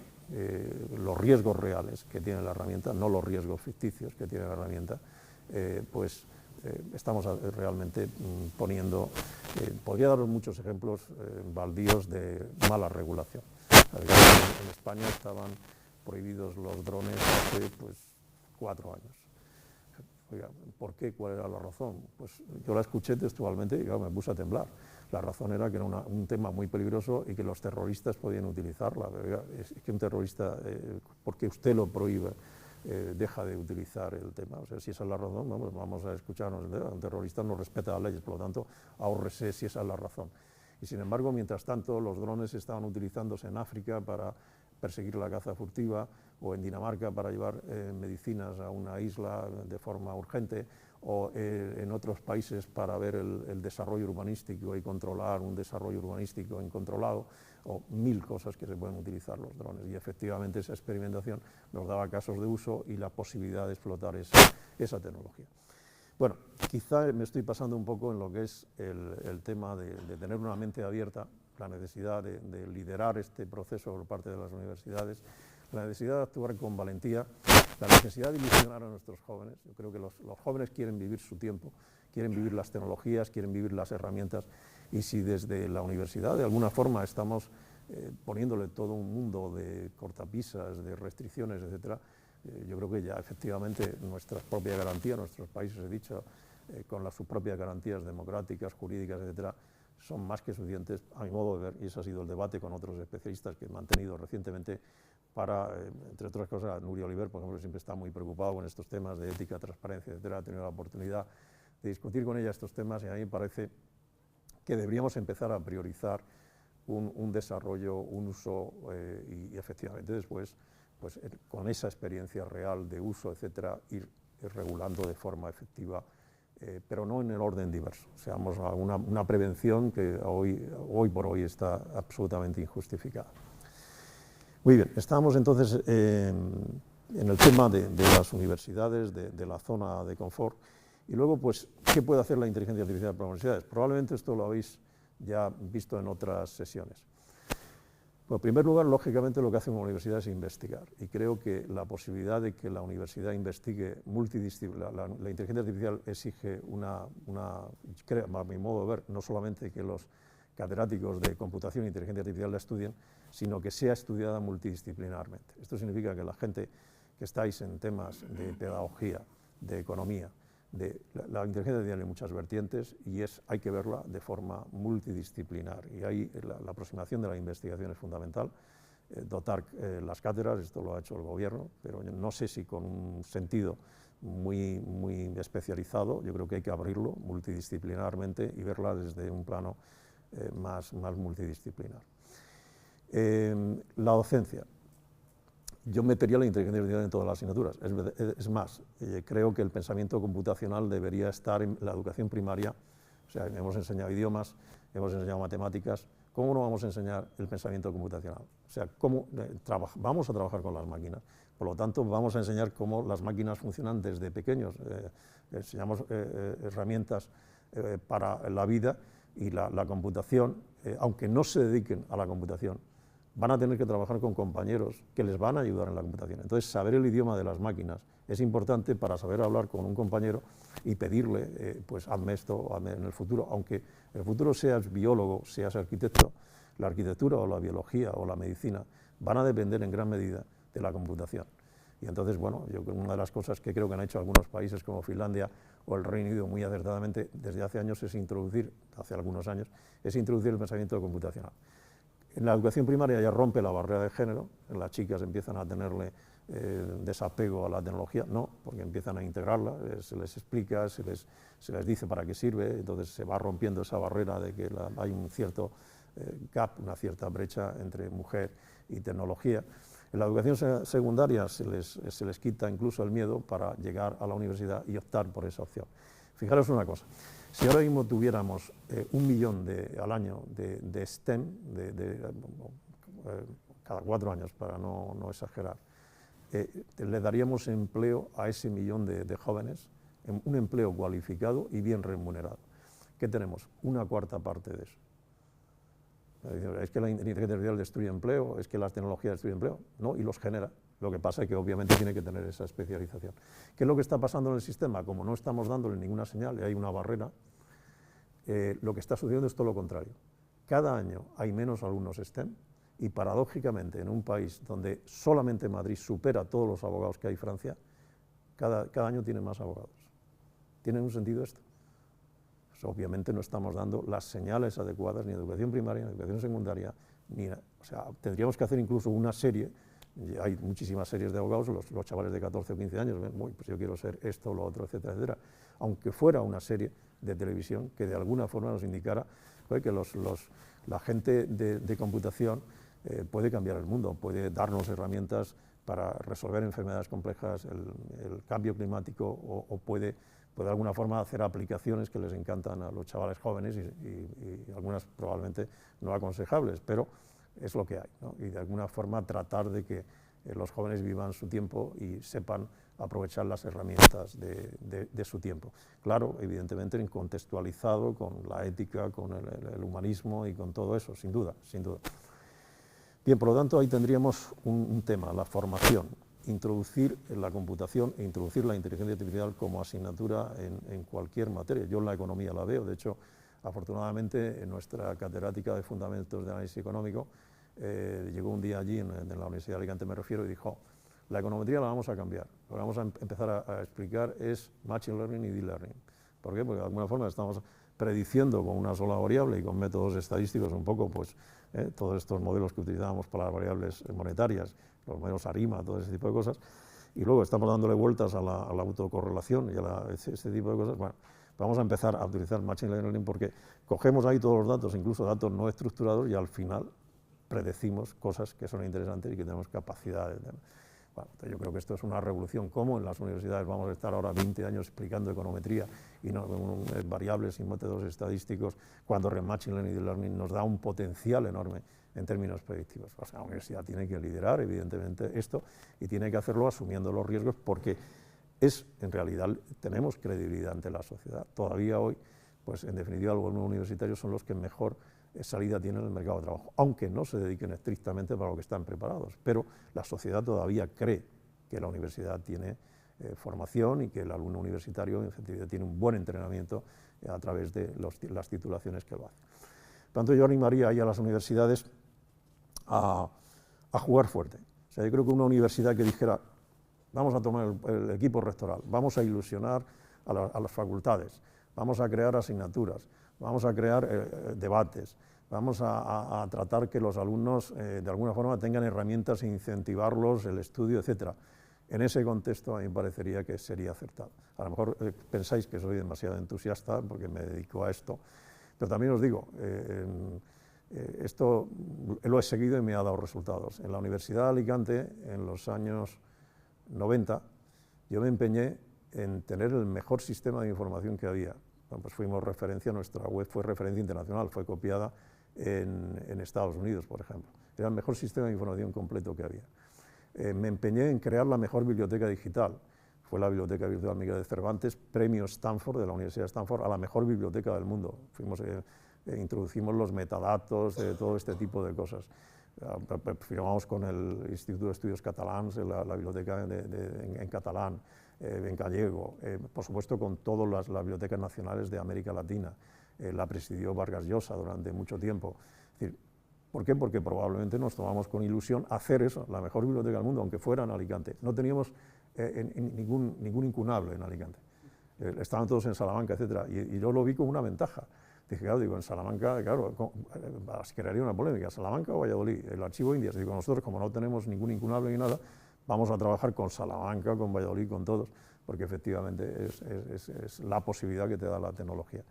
los riesgos reales que tiene la herramienta, no los riesgos ficticios que tiene la herramienta, estamos realmente poniendo, podría daros muchos ejemplos baldíos de mala regulación. En España estaban prohibidos los drones hace 4 años. Oiga, ¿por qué? ¿Cuál era la razón? Pues yo la escuché textualmente y me puse a temblar. La razón era que era un tema muy peligroso y que los terroristas podían utilizarla. Oiga, es que un terrorista, porque usted lo prohíbe, deja de utilizar el tema. O sea, si esa es la razón, vamos a escucharnos. Un terrorista no respeta las leyes, por lo tanto, ahórrese si esa es la razón. Y sin embargo, mientras tanto, los drones estaban utilizándose en África para perseguir la caza furtiva, o en Dinamarca para llevar medicinas a una isla de forma urgente, o en otros países para ver el desarrollo urbanístico y controlar un desarrollo urbanístico incontrolado, o 1000 cosas que se pueden utilizar los drones. Y efectivamente esa experimentación nos daba casos de uso y la posibilidad de explotar esa tecnología. Bueno, quizá me estoy pasando un poco en lo que es el tema de tener una mente abierta, la necesidad de liderar este proceso por parte de las universidades, la necesidad de actuar con valentía, la necesidad de ilusionar a nuestros jóvenes. Yo creo que los jóvenes quieren vivir su tiempo, quieren vivir las tecnologías, quieren vivir las herramientas, y si desde la universidad de alguna forma estamos poniéndole todo un mundo de cortapisas, de restricciones, etcétera, yo creo que ya efectivamente nuestras propias garantías, nuestros países, he dicho, con sus propias garantías democráticas, jurídicas, etcétera, son más que suficientes, a mi modo de ver, y ese ha sido el debate con otros especialistas que he mantenido recientemente para, entre otras cosas, Nuria Oliver, por ejemplo, siempre está muy preocupado con estos temas de ética, transparencia, etcétera, ha tenido la oportunidad de discutir con ella estos temas, y a mí me parece que deberíamos empezar a priorizar un desarrollo, un uso, y efectivamente después, pues con esa experiencia real de uso, etcétera, ir regulando de forma efectiva, pero no en el orden diverso. O sea, una prevención que hoy por hoy está absolutamente injustificada. Muy bien, estábamos entonces en el tema de las universidades, de la zona de confort, y luego, pues, ¿qué puede hacer la inteligencia artificial para las universidades? Probablemente esto lo habéis ya visto en otras sesiones. Bueno, en primer lugar, lógicamente, lo que hace una universidad es investigar, y creo que la posibilidad de que la universidad investigue multidisciplinar, la inteligencia artificial exige a mi modo de ver, no solamente que los catedráticos de computación e inteligencia artificial la estudien, sino que sea estudiada multidisciplinarmente. Esto significa que la gente que estáis en temas de pedagogía, de economía, la inteligencia artificial tiene muchas vertientes y hay que verla de forma multidisciplinar, y ahí la aproximación de la investigación es fundamental. Dotar las cátedras, esto lo ha hecho el gobierno, pero no sé si con un sentido muy especializado. Yo creo que hay que abrirlo multidisciplinarmente y verla desde un plano más multidisciplinar. La docencia. Yo metería la inteligencia artificial en todas las asignaturas. Es más, creo que el pensamiento computacional debería estar en la educación primaria. O sea, hemos enseñado idiomas, hemos enseñado matemáticas. ¿Cómo no vamos a enseñar el pensamiento computacional? O sea, vamos a trabajar con las máquinas. Por lo tanto, vamos a enseñar cómo las máquinas funcionan desde pequeños. Enseñamos herramientas para la vida, y la computación, aunque no se dediquen a la computación, van a tener que trabajar con compañeros que les van a ayudar en la computación. Entonces, saber el idioma de las máquinas es importante para saber hablar con un compañero y pedirle, pues hazme esto, hazme en el futuro. Aunque en el futuro seas biólogo, seas arquitecto, la arquitectura o la biología o la medicina van a depender en gran medida de la computación. Y entonces, bueno, una de las cosas que creo que han hecho algunos países como Finlandia o el Reino Unido muy acertadamente desde hace años hace algunos años, es introducir el pensamiento computacional. En la educación primaria ya rompe la barrera de género, las chicas empiezan a tenerle desapego a la tecnología, no, porque empiezan a integrarla, se les explica, se les dice para qué sirve, entonces se va rompiendo esa barrera de que hay un cierto gap, una cierta brecha entre mujer y tecnología. En la educación secundaria se les quita incluso el miedo para llegar a la universidad y optar por esa opción. Fijaros una cosa, si ahora mismo tuviéramos 1 millón al año de STEM, cada 4 años, para no exagerar, le daríamos empleo a ese 1 millón de jóvenes, un empleo cualificado y bien remunerado. ¿Qué tenemos? 1/4 parte de eso. ¿Es que la inteligencia artificial destruye empleo? ¿Es que las tecnologías destruyen empleo? No, y los genera. Lo que pasa es que obviamente tiene que tener esa especialización. ¿Qué es lo que está pasando en el sistema? Como no estamos dándole ninguna señal y hay una barrera, lo que está sucediendo es todo lo contrario. Cada año hay menos alumnos STEM y paradójicamente en un país donde solamente Madrid supera a todos los abogados que hay Francia, cada año tiene más abogados. ¿Tiene un sentido esto? Pues obviamente no estamos dando las señales adecuadas ni en educación primaria, ni en educación secundaria, o sea, tendríamos que hacer incluso una serie, hay muchísimas series de abogados, los chavales de 14 o 15 años, pues yo quiero ser esto, lo otro, etcétera, etcétera, aunque fuera una serie de televisión que de alguna forma nos indicara que la gente de computación puede cambiar el mundo, puede darnos herramientas para resolver enfermedades complejas, el cambio climático, o puede de alguna forma hacer aplicaciones que les encantan a los chavales jóvenes y algunas probablemente no aconsejables, pero es lo que hay, ¿no? Y de alguna forma tratar de que los jóvenes vivan su tiempo y sepan aprovechar las herramientas de su tiempo. Claro, evidentemente contextualizado con la ética, con el humanismo y con todo eso, sin duda, sin duda. Bien, por lo tanto, ahí tendríamos un tema, la formación, introducir la computación e introducir la inteligencia artificial como asignatura en cualquier materia. Yo en la economía la veo, de hecho, afortunadamente, en nuestra catedrática de Fundamentos de Análisis Económico, llegó un día allí, en la Universidad de Alicante me refiero, y dijo, la econometría la vamos a cambiar, lo que vamos a empezar a explicar es Machine Learning y Deep Learning. ¿Por qué? Porque de alguna forma estamos prediciendo con una sola variable y con métodos estadísticos un poco, pues, todos estos modelos que utilizábamos para las variables monetarias, los modelos ARIMA, todo ese tipo de cosas, y luego estamos dándole vueltas a la autocorrelación y a ese tipo de cosas. Bueno, vamos a empezar a utilizar Machine Learning porque cogemos ahí todos los datos, incluso datos no estructurados, y al final predecimos cosas que son interesantes y que tenemos capacidad de tener. Bueno, yo creo que esto es una revolución. ¿Cómo en las universidades vamos a estar ahora 20 años explicando econometría y variables y métodos estadísticos cuando Machine Learning y Deep Learning nos da un potencial enorme en términos predictivos? O sea, la universidad tiene que liderar, evidentemente, esto y tiene que hacerlo asumiendo los riesgos porque en realidad, tenemos credibilidad ante la sociedad. Todavía hoy, pues en definitiva, los universitarios son los que mejor salida tienen en el mercado de trabajo, aunque no se dediquen estrictamente para lo que están preparados, pero la sociedad todavía cree que la universidad tiene formación y que el alumno universitario en efectividad tiene un buen entrenamiento a través de las titulaciones que lo hace. Por tanto, yo animaría ahí a las universidades a jugar fuerte. O sea, yo creo que una universidad que dijera, vamos a tomar el equipo rectoral, vamos a ilusionar a las facultades, vamos a crear asignaturas, vamos a crear debates, vamos a tratar que los alumnos de alguna forma tengan herramientas e incentivarlos, el estudio, etc. En ese contexto a mí me parecería que sería acertado. A lo mejor pensáis que soy demasiado entusiasta porque me dedico a esto, pero también os digo, esto lo he seguido y me ha dado resultados. En la Universidad de Alicante, en los años 90, yo me empeñé en tener el mejor sistema de información que había. Bueno, pues fuimos referencia, nuestra web fue referencia internacional, fue copiada en Estados Unidos, por ejemplo. Era el mejor sistema de información completo que había. Me empeñé en crear la mejor biblioteca digital. Fue la Biblioteca Virtual Miguel de Cervantes, premio Stanford de la Universidad de Stanford a la mejor biblioteca del mundo. Introducimos los metadatos, todo este tipo de cosas. Firmamos con el Instituto de Estudios Catalans, la biblioteca en catalán, en gallego, por supuesto con todas las bibliotecas nacionales de América Latina. La presidió Vargas Llosa durante mucho tiempo. Es decir, ¿por qué? Porque probablemente nos tomamos con ilusión hacer eso, la mejor biblioteca del mundo, aunque fuera en Alicante. No teníamos ningún incunable en Alicante. Estaban todos en Salamanca, etc. Y yo lo vi como una ventaja. Dije, claro, digo, en Salamanca, claro, crearía una polémica, ¿Salamanca o Valladolid? El archivo Indias, digo, nosotros como no tenemos ningún incunable ni nada, vamos a trabajar con Salamanca, con Valladolid, con todos, porque efectivamente es la posibilidad que te da la tecnología.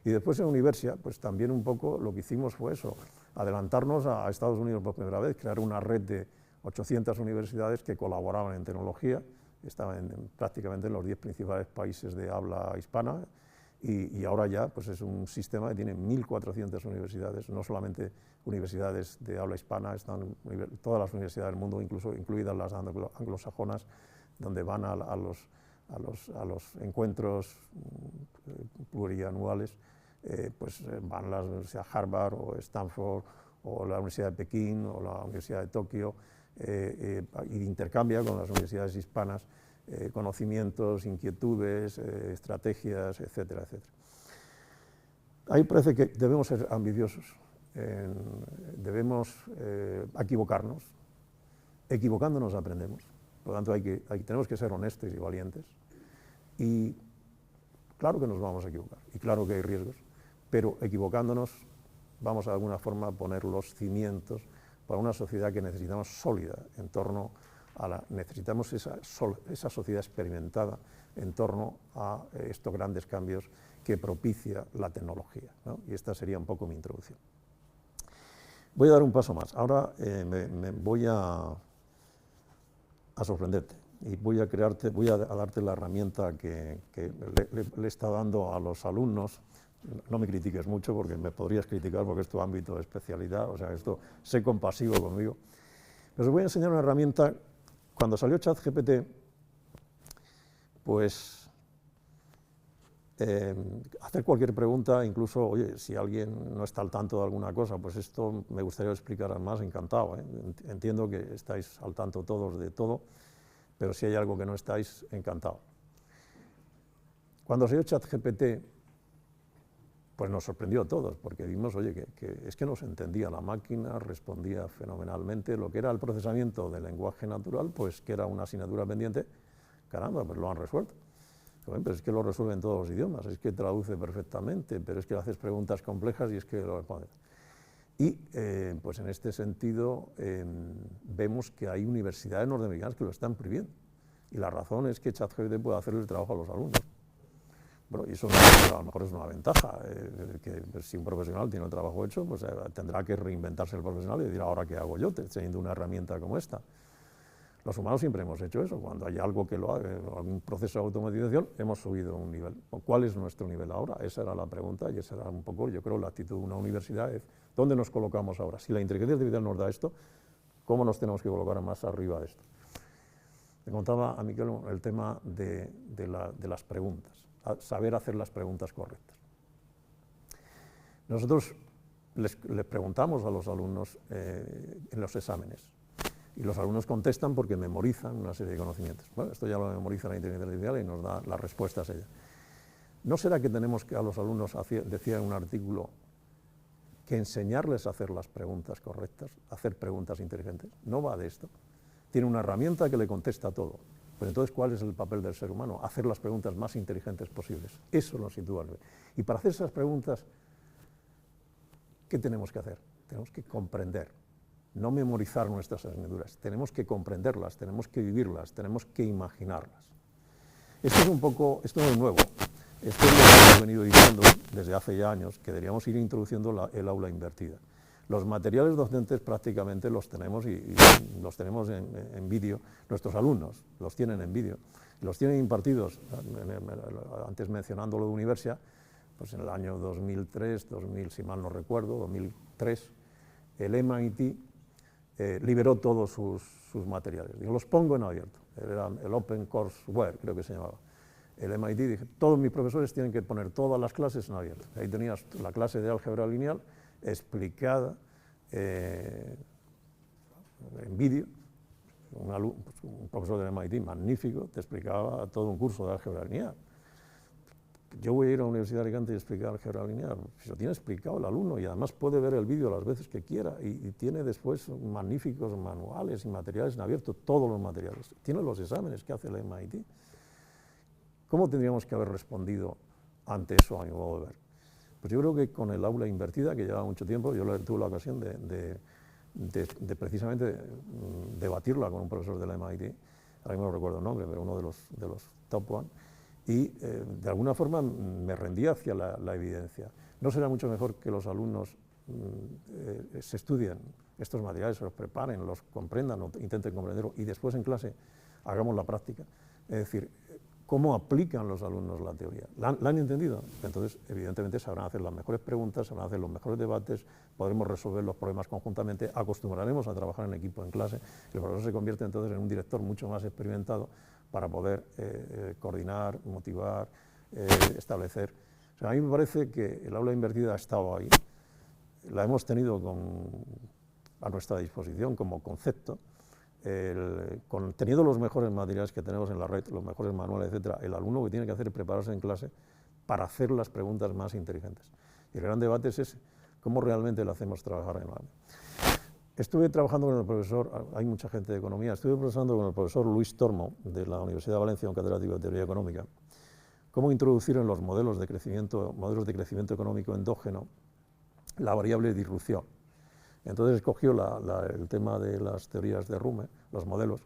Y después en Universia, pues también un poco lo que hicimos fue eso, adelantarnos a Estados Unidos por primera vez, crear una red de 800 universidades que colaboraban en tecnología, estaban prácticamente en los 10 principales países de habla hispana, y ahora ya pues es un sistema que tiene 1.400 universidades, no solamente universidades de habla hispana, están todas las universidades del mundo, incluidas las anglosajonas, donde van a los encuentros plurianuales, pues van la Universidad Harvard o Stanford o la Universidad de Pekín o la Universidad de Tokio, y intercambia con las universidades hispanas conocimientos, inquietudes, estrategias, etcétera, etcétera. Ahí parece que debemos ser ambiciosos, debemos equivocarnos, equivocándonos aprendemos, por lo tanto tenemos que ser honestos y valientes, y claro que nos vamos a equivocar, y claro que hay riesgos, pero equivocándonos vamos de alguna forma a poner los cimientos para una sociedad que necesitamos sólida en torno necesitamos esa sociedad experimentada en torno a estos grandes cambios que propicia la tecnología, ¿no? Y esta sería un poco mi introducción. Voy a dar un paso más. Ahora me voy a sorprenderte y voy a darte la herramienta que le he estado dando a los alumnos. No me critiques mucho porque me podrías criticar porque es tu ámbito de especialidad, o sea, sé compasivo conmigo. Pero os voy a enseñar una herramienta. Cuando salió ChatGPT, pues hacer cualquier pregunta, incluso, oye, si alguien no está al tanto de alguna cosa, pues esto me gustaría explicar más, encantado, ¿eh? Entiendo que estáis al tanto todos de todo, pero si hay algo que no estáis, encantado. Cuando salió ChatGPT, pues nos sorprendió a todos, porque vimos, oye, que es que nos entendía la máquina, respondía fenomenalmente, lo que era el procesamiento del lenguaje natural, pues que era una asignatura pendiente, caramba, pues lo han resuelto. Pero es que lo resuelve en todos los idiomas, es que traduce perfectamente, pero es que haces preguntas complejas y es que lo responde. Y pues en este sentido vemos que hay universidades norteamericanas que lo están prohibiendo, y la razón es que ChatGPT puede hacer el trabajo a los alumnos. Bueno, y eso a lo mejor es una ventaja, que si un profesional tiene el trabajo hecho, pues tendrá que reinventarse el profesional y decir, ahora qué hago yo, teniendo una herramienta como esta. Los humanos siempre hemos hecho eso, cuando hay algo que lo haga, algún proceso de automatización, hemos subido un nivel. ¿Cuál es nuestro nivel ahora? Esa era la pregunta y esa era un poco, yo creo, la actitud de una universidad, es ¿dónde nos colocamos ahora? Si la inteligencia artificial nos da esto, ¿cómo nos tenemos que colocar más arriba de esto? Me contaba a Miquel el tema de las preguntas. Saber hacer las preguntas correctas. Nosotros les preguntamos a los alumnos en los exámenes, y los alumnos contestan porque memorizan una serie de conocimientos. Bueno, esto ya lo memoriza la inteligencia artificial y nos da las respuestas a ella. ¿No será que tenemos que a los alumnos, decía en un artículo, que enseñarles a hacer las preguntas correctas, hacer preguntas inteligentes? No va de esto. Tiene una herramienta que le contesta todo. Pero entonces, ¿cuál es el papel del ser humano? Hacer las preguntas más inteligentes posibles. Eso nos sitúa. Y para hacer esas preguntas, ¿qué tenemos que hacer? Tenemos que comprender, no memorizar nuestras asignaturas. Tenemos que comprenderlas, tenemos que vivirlas, tenemos que imaginarlas. Esto no es nuevo. Esto es lo que hemos venido diciendo desde hace ya años, que deberíamos ir introduciendo el aula invertida. Los materiales docentes prácticamente los tenemos y los tenemos en vídeo, nuestros alumnos los tienen en vídeo, los tienen impartidos, antes mencionando lo de Universia, pues en el año 2003, si mal no recuerdo, 2003, el MIT liberó todos sus materiales. Yo los pongo en abierto, era el Open Courseware, creo que se llamaba. El MIT dije, todos mis profesores tienen que poner todas las clases en abierto. Ahí tenías la clase de álgebra lineal, explicada en vídeo, un profesor del MIT magnífico, te explicaba todo un curso de álgebra lineal. Yo voy a ir a la Universidad de Alicante y explicar álgebra lineal, se lo tiene explicado el alumno y además puede ver el vídeo las veces que quiera y tiene después magníficos manuales y materiales en abierto, todos los materiales. Tiene los exámenes que hace el MIT. ¿Cómo tendríamos que haber respondido ante eso, a mi modo de ver? Pues yo creo que con el aula invertida, que lleva mucho tiempo, yo tuve la ocasión de precisamente debatirla con un profesor de la MIT, ahora mismo no recuerdo el nombre, pero uno de los top one, y de alguna forma me rendía hacia la evidencia. ¿No será mucho mejor que los alumnos se estudien estos materiales, se los preparen, los comprendan o intenten comprenderlo y después en clase hagamos la práctica? Es decir, ¿cómo aplican los alumnos la teoría? ¿La han entendido? Entonces, evidentemente, sabrán hacer las mejores preguntas, sabrán hacer los mejores debates, podremos resolver los problemas conjuntamente, acostumbraremos a trabajar en equipo en clase, y el profesor se convierte entonces en un director mucho más experimentado para poder coordinar, motivar, establecer. O sea, a mí me parece que el aula invertida ha estado ahí, la hemos tenido a nuestra disposición como concepto, teniendo los mejores materiales que tenemos en la red, los mejores manuales, etcétera, el alumno lo que tiene que hacer es prepararse en clase para hacer las preguntas más inteligentes. Y el gran debate es ese, cómo realmente le hacemos trabajar en el aula. Estuve trabajando con el profesor, hay mucha gente de economía, estuve trabajando con el profesor Luis Tormo, de la Universidad de Valencia, un catedrático de teoría económica, cómo introducir en los modelos de crecimiento económico endógeno la variable de disrupción. Entonces escogió el tema de las teorías de Rumme, los modelos,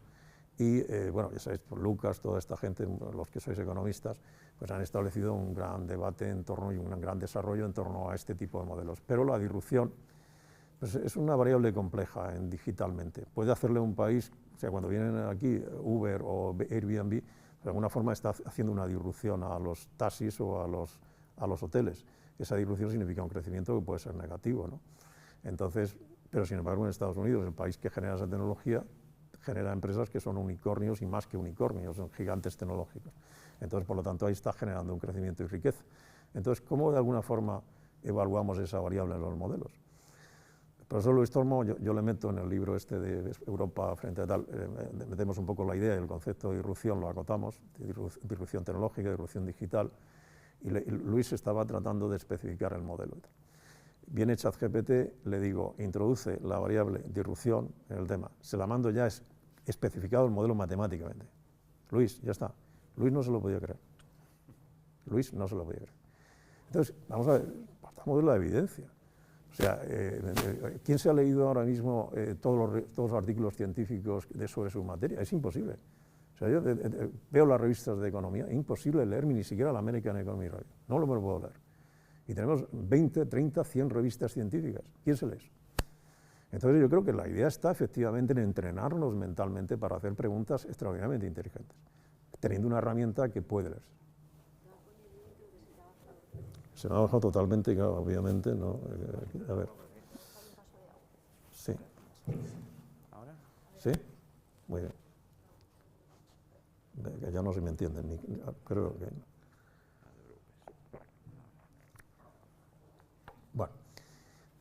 y bueno, ya sabéis, por Lucas, toda esta gente, los que sois economistas, pues han establecido un gran debate en torno y un gran desarrollo en torno a este tipo de modelos. Pero la disrupción pues es una variable compleja digitalmente. Puede hacerle un país, o sea, cuando vienen aquí Uber o Airbnb, de alguna forma está haciendo una disrupción a los taxis o a los hoteles. Esa disrupción significa un crecimiento que puede ser negativo, ¿no? Entonces, pero sin embargo en Estados Unidos, el país que genera esa tecnología, genera empresas que son unicornios y más que unicornios, son gigantes tecnológicos. Entonces, por lo tanto, ahí está generando un crecimiento y riqueza. Entonces, ¿cómo de alguna forma evaluamos esa variable en los modelos? El profesor Luis Tormo, yo le meto en el libro este de Europa frente a tal, metemos un poco la idea y el concepto de disrupción, lo acotamos, disrupción tecnológica, disrupción digital, y Luis estaba tratando de especificar el modelo. Viene ChatGPT, le digo, introduce la variable disrupción en el tema, se la mando ya especificado el modelo matemáticamente. Luis, ya está. Luis no se lo podía creer. Luis no se lo podía creer. Entonces, vamos a ver, partamos de la evidencia. O sea, ¿quién se ha leído ahora mismo todos los artículos científicos sobre su materia? Es imposible. O sea, yo veo las revistas de economía, imposible leerme ni siquiera la American Economic Review. No me lo puedo leer. Y tenemos 20, 30, 100 revistas científicas. ¿Quién se lee eso? Entonces yo creo que la idea está efectivamente en entrenarnos mentalmente para hacer preguntas extraordinariamente inteligentes, teniendo una herramienta que puede leerse. Se me ha bajado totalmente, claro, obviamente, ¿no? A ver. Sí. ¿Ahora? ¿Sí? Muy bien. Ya no se me entienden, creo que no. Bueno,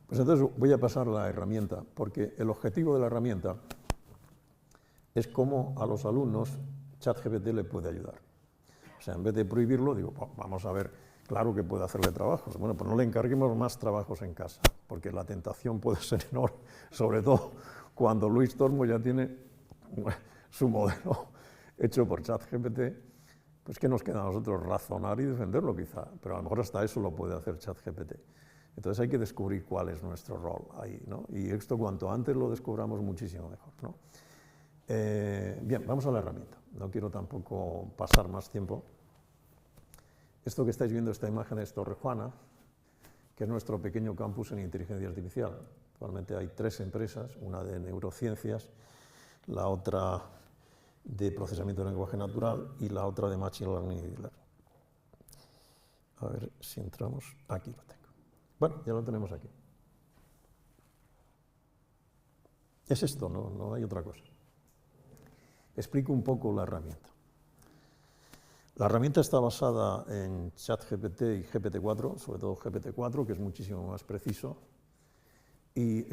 pues entonces voy a pasar la herramienta, porque el objetivo de la herramienta es cómo a los alumnos ChatGPT le puede ayudar. O sea, en vez de prohibirlo, digo, pues vamos a ver, claro que puede hacerle trabajos. Bueno, pues no le encarguemos más trabajos en casa, porque la tentación puede ser enorme, sobre todo cuando Luis Tormo ya tiene su modelo hecho por ChatGPT, pues que nos queda a nosotros razonar y defenderlo quizá, pero a lo mejor hasta eso lo puede hacer ChatGPT. Entonces hay que descubrir cuál es nuestro rol ahí, ¿no? Y esto cuanto antes lo descubramos muchísimo mejor, ¿no? Bien, vamos a la herramienta. No quiero tampoco pasar más tiempo. Esto que estáis viendo, esta imagen es Torre Juana, que es nuestro pequeño campus en inteligencia artificial. Actualmente hay 3 empresas, una de neurociencias, la otra de procesamiento de lenguaje natural y la otra de machine learning y deep learning. A ver si entramos. Aquí lo tengo. Bueno, ya lo tenemos aquí. Es esto, no hay otra cosa. Explico un poco la herramienta. La herramienta está basada en ChatGPT y GPT-4, sobre todo GPT-4, que es muchísimo más preciso, y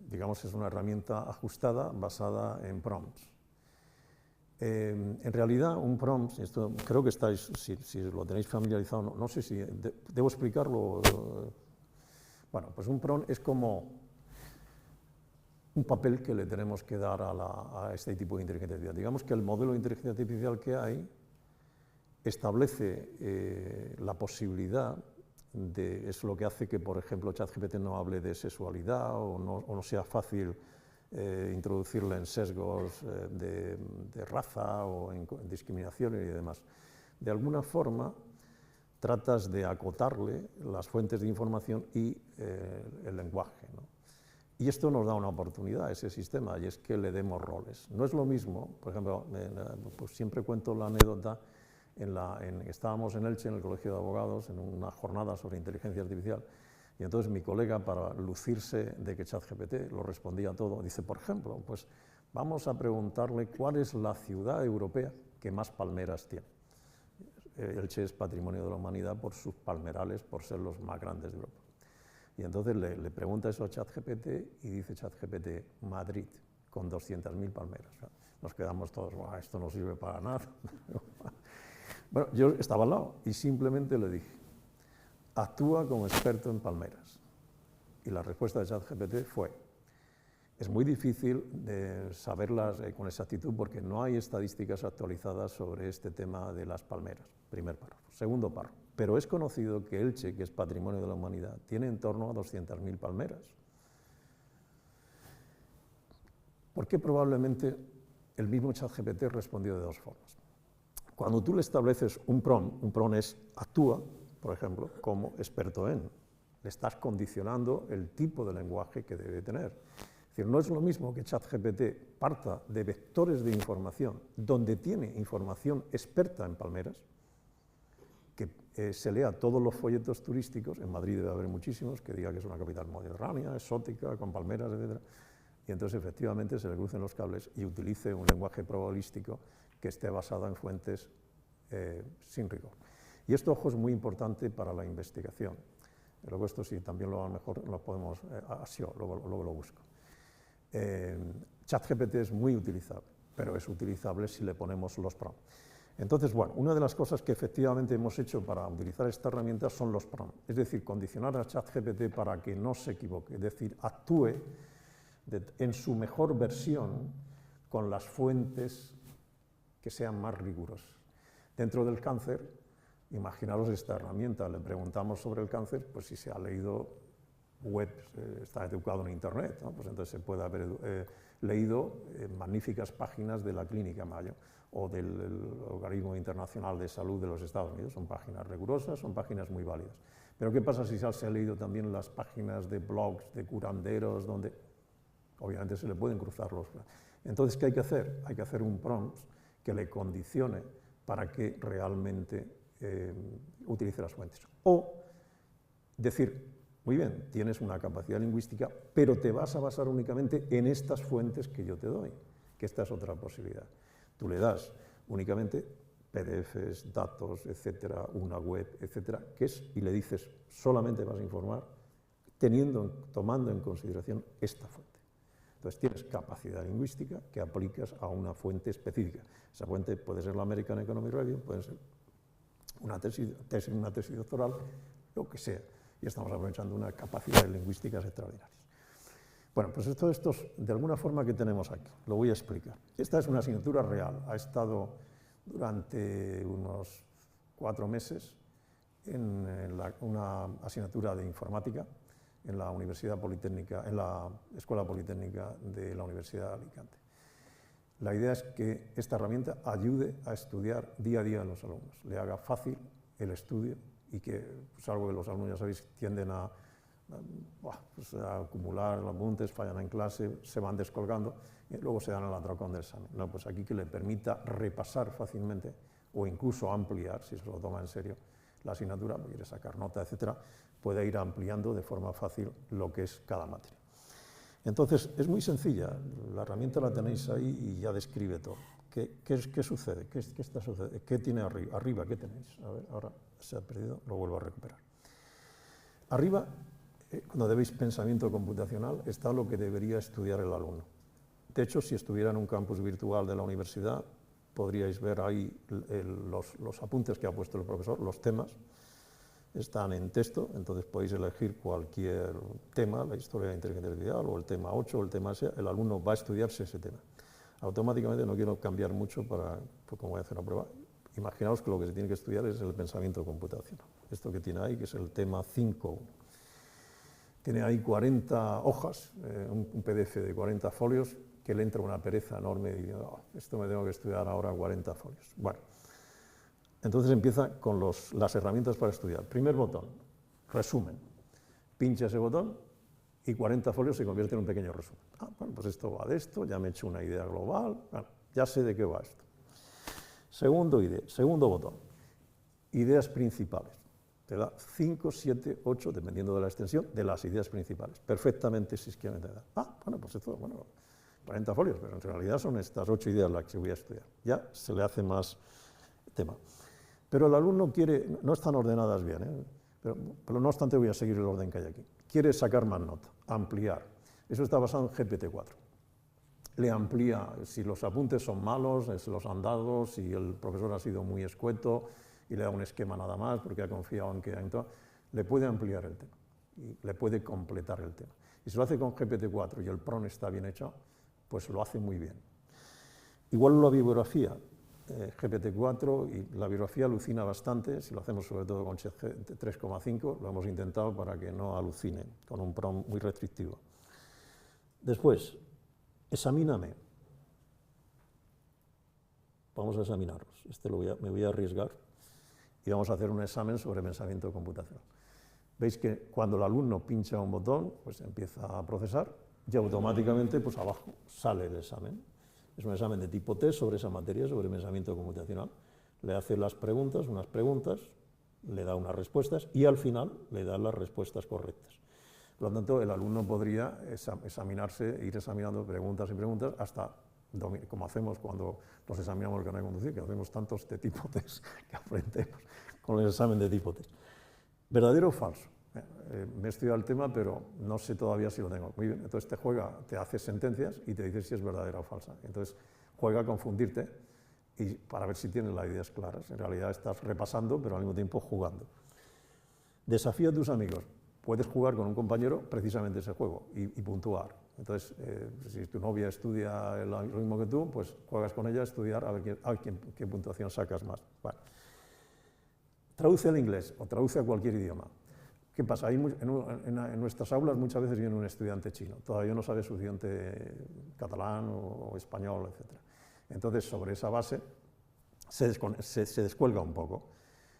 digamos, es una herramienta ajustada basada en prompts. En realidad, un prompt, esto creo que estáis, si lo tenéis familiarizado, no sé si debo explicarlo. Bueno, pues un prompt es como un papel que le tenemos que dar a este tipo de inteligencia artificial. Digamos que el modelo de inteligencia artificial que hay establece la posibilidad es lo que hace que, por ejemplo, ChatGPT no hable de sexualidad o no sea fácil introducirle en sesgos de raza o en discriminación y demás. De alguna forma, tratas de acotarle las fuentes de información y el lenguaje, ¿no? Y esto nos da una oportunidad, ese sistema, y es que le demos roles. No es lo mismo, por ejemplo, pues siempre cuento la anécdota, estábamos en Elche, en el Colegio de Abogados, en una jornada sobre inteligencia artificial, y entonces mi colega, para lucirse de que ChatGPT lo respondía todo, dice, por ejemplo, pues vamos a preguntarle cuál es la ciudad europea que más palmeras tiene. Elche es patrimonio de la humanidad por sus palmerales, por ser los más grandes de Europa. Y entonces le pregunta eso a ChatGPT y dice ChatGPT, Madrid, con 200.000 palmeras. Nos quedamos todos, esto no sirve para nada. Bueno, yo estaba al lado y simplemente le dije, actúa como experto en palmeras. Y la respuesta de ChatGPT fue, es muy difícil de saberlas con exactitud porque no hay estadísticas actualizadas sobre este tema de las palmeras. Primer párrafo. Segundo párrafo. Pero es conocido que Elche, que es patrimonio de la humanidad, tiene en torno a 200.000 palmeras. ¿Por qué probablemente el mismo ChatGPT respondió de dos formas? Cuando tú le estableces un prompt es actúa, por ejemplo, como experto en. Le estás condicionando el tipo de lenguaje que debe tener. Es decir, no es lo mismo que ChatGPT parta de vectores de información donde tiene información experta en palmeras, que se lea todos los folletos turísticos, en Madrid debe haber muchísimos, que diga que es una capital mediterránea, exótica, con palmeras, etc. Y entonces efectivamente se le crucen los cables y utilice un lenguaje probabilístico que esté basado en fuentes sin rigor. Y esto, ojo, es muy importante para la investigación. Luego esto sí, también a lo mejor lo podemos, luego lo busco. ChatGPT es muy utilizable, pero es utilizable si le ponemos los prompts. Entonces, bueno, una de las cosas que efectivamente hemos hecho para utilizar esta herramienta son los prompts, es decir, condicionar a ChatGPT para que no se equivoque, es decir, actúe en su mejor versión con las fuentes que sean más rigurosas. Dentro del cáncer, imaginaros esta herramienta, le preguntamos sobre el cáncer, pues si se ha leído webs, está educado en Internet, ¿no? Pues entonces se puede haber leído magníficas páginas de la Clínica Mayo o del Organismo Internacional de Salud de los Estados Unidos. Son páginas rigurosas, son páginas muy válidas. Pero ¿qué pasa si se ha leído también las páginas de blogs, de curanderos, donde obviamente se le pueden cruzar los... Entonces, ¿qué hay que hacer? Hay que hacer un prompt que le condicione para que realmente utilice las fuentes. O decir, muy bien, tienes una capacidad lingüística, pero te vas a basar únicamente en estas fuentes que yo te doy, que esta es otra posibilidad. Tú le das únicamente PDFs, datos, etcétera, una web, etcétera, y le dices, solamente vas a informar tomando en consideración esta fuente. Entonces tienes capacidad lingüística que aplicas a una fuente específica. Esa fuente puede ser la American Economic Review, puede ser una tesis doctoral, lo que sea. Y estamos aprovechando una capacidad lingüísticas extraordinarias. Bueno, pues esto de alguna forma que tenemos aquí, lo voy a explicar. Esta es una asignatura real, ha estado durante unos 4 meses en una asignatura de informática en la Universidad Politécnica, en la Escuela Politécnica de la Universidad de Alicante. La idea es que esta herramienta ayude a estudiar día a día a los alumnos, le haga fácil el estudio y que, pues algo que los alumnos, ya sabéis, tienden a acumular apuntes, fallan en clase, se van descolgando y luego se dan al atracón del examen. No, pues aquí que le permita repasar fácilmente o incluso ampliar, si se lo toma en serio, la asignatura, quiere sacar nota, etcétera, puede ir ampliando de forma fácil lo que es cada materia. Entonces, es muy sencilla, la herramienta la tenéis ahí y ya describe todo. ¿Qué sucede? ¿Qué está sucediendo? ¿Qué tiene arriba? Arriba, ¿qué tenéis? A ver, ahora se ha perdido, lo vuelvo a recuperar. Arriba, cuando veis pensamiento computacional, está lo que debería estudiar el alumno. De hecho, si estuviera en un campus virtual de la universidad, podríais ver ahí los apuntes que ha puesto el profesor, los temas. Están en texto, entonces podéis elegir cualquier tema, la historia de la inteligencia artificial, o el tema 8, o el tema SEA, el alumno va a estudiarse ese tema. Automáticamente, no quiero cambiar mucho como voy a hacer una prueba, Imaginaos que lo que se tiene que estudiar es el pensamiento computacional. Esto que tiene ahí, que es el tema 5.1. Tiene ahí 40 hojas, un PDF de 40 folios, que le entra una pereza enorme y dice, oh, esto me tengo que estudiar ahora 40 folios. Bueno, entonces empieza con las herramientas para estudiar. Primer botón, resumen. Pincha ese botón y 40 folios se convierte en un pequeño resumen. Ah, bueno, pues esto va de esto, ya me he hecho una idea global, bueno, ya sé de qué va esto. Segundo botón, ideas principales. Te da 5, 7, 8, dependiendo de la extensión, de las ideas principales. Perfectamente sistémicamente. Ah, bueno, pues esto, bueno, 40 folios, pero en realidad son estas 8 ideas las que voy a estudiar. Ya se le hace más tema. Pero el alumno quiere, no están ordenadas bien, pero no obstante voy a seguir el orden que hay aquí. Quiere sacar más nota, ampliar. Eso está basado en GPT-4. Le amplía, si los apuntes son malos, se los han dado, si el profesor ha sido muy escueto y le da un esquema nada más porque ha confiado en que entonces, le puede ampliar el tema y le puede completar el tema. Y si lo hace con GPT-4 y el PRON está bien hecho, pues lo hace muy bien. Igual la bibliografía, GPT-4 y la bibliografía alucina bastante, si lo hacemos sobre todo con 3,5, lo hemos intentado para que no alucine, con un PRON muy restrictivo. Después, examíname. Vamos a examinarlos. Me voy a arriesgar y vamos a hacer un examen sobre pensamiento computacional. Veis que cuando el alumno pincha un botón, pues empieza a procesar y automáticamente pues abajo sale el examen. Es un examen de tipo test sobre esa materia, sobre pensamiento computacional. Le hace unas preguntas, le da unas respuestas y al final le da las respuestas correctas. Por lo tanto, el alumno podría examinarse, ir examinando preguntas y preguntas hasta, como hacemos cuando nos examinamos el carnet de conducir, que hacemos tantos de tipo test que aprendemos con el examen de tipo test. ¿Verdadero o falso? Me he estudiado el tema, pero no sé todavía si lo tengo. Muy bien, entonces te hace sentencias y te dice si es verdadera o falsa. Entonces juega a confundirte y para ver si tienes las ideas claras. En realidad estás repasando, pero al mismo tiempo jugando. Desafía a tus amigos. Puedes jugar con un compañero precisamente ese juego y puntuar. Entonces, si tu novia estudia lo mismo que tú, pues juegas con ella a estudiar a ver qué puntuación sacas más. Bueno. Traduce al inglés o traduce a cualquier idioma. ¿Qué pasa? En nuestras aulas muchas veces viene un estudiante chino, todavía no sabe suficiente catalán o español, etc. Entonces, sobre esa base, se descuelga un poco.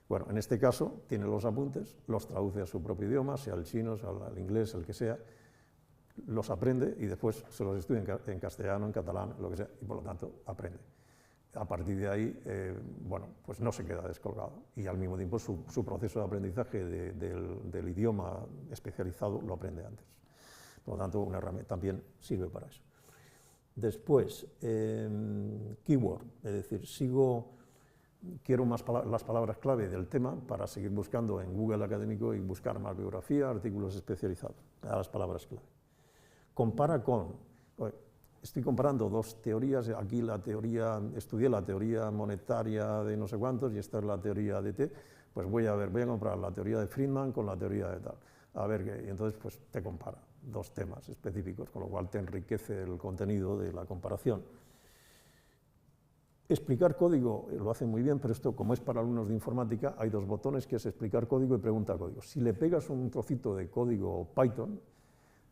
Bueno, en este caso, tiene los apuntes, los traduce a su propio idioma, sea el chino, sea el inglés, el que sea, los aprende y después se los estudia en castellano, en catalán, lo que sea, y por lo tanto aprende. A partir de ahí, bueno, pues no se queda descolgado y al mismo tiempo su proceso de aprendizaje del idioma especializado lo aprende antes. Por lo tanto, una herramienta también sirve para eso. Después, keyword, es decir, quiero las palabras clave del tema para seguir buscando en Google Académico y buscar más bibliografía, artículos especializados, a las palabras clave. Compara con... Estoy comparando dos teorías, aquí estudié la teoría monetaria de no sé cuántos y esta es la teoría de T, pues voy a comparar la teoría de Friedman con la teoría de tal, a ver qué, y entonces pues te compara dos temas específicos, con lo cual te enriquece el contenido de la comparación. Explicar código lo hace muy bien, pero esto como es para alumnos de informática, hay dos botones que es explicar código y pregunta código. Si le pegas un trocito de código Python,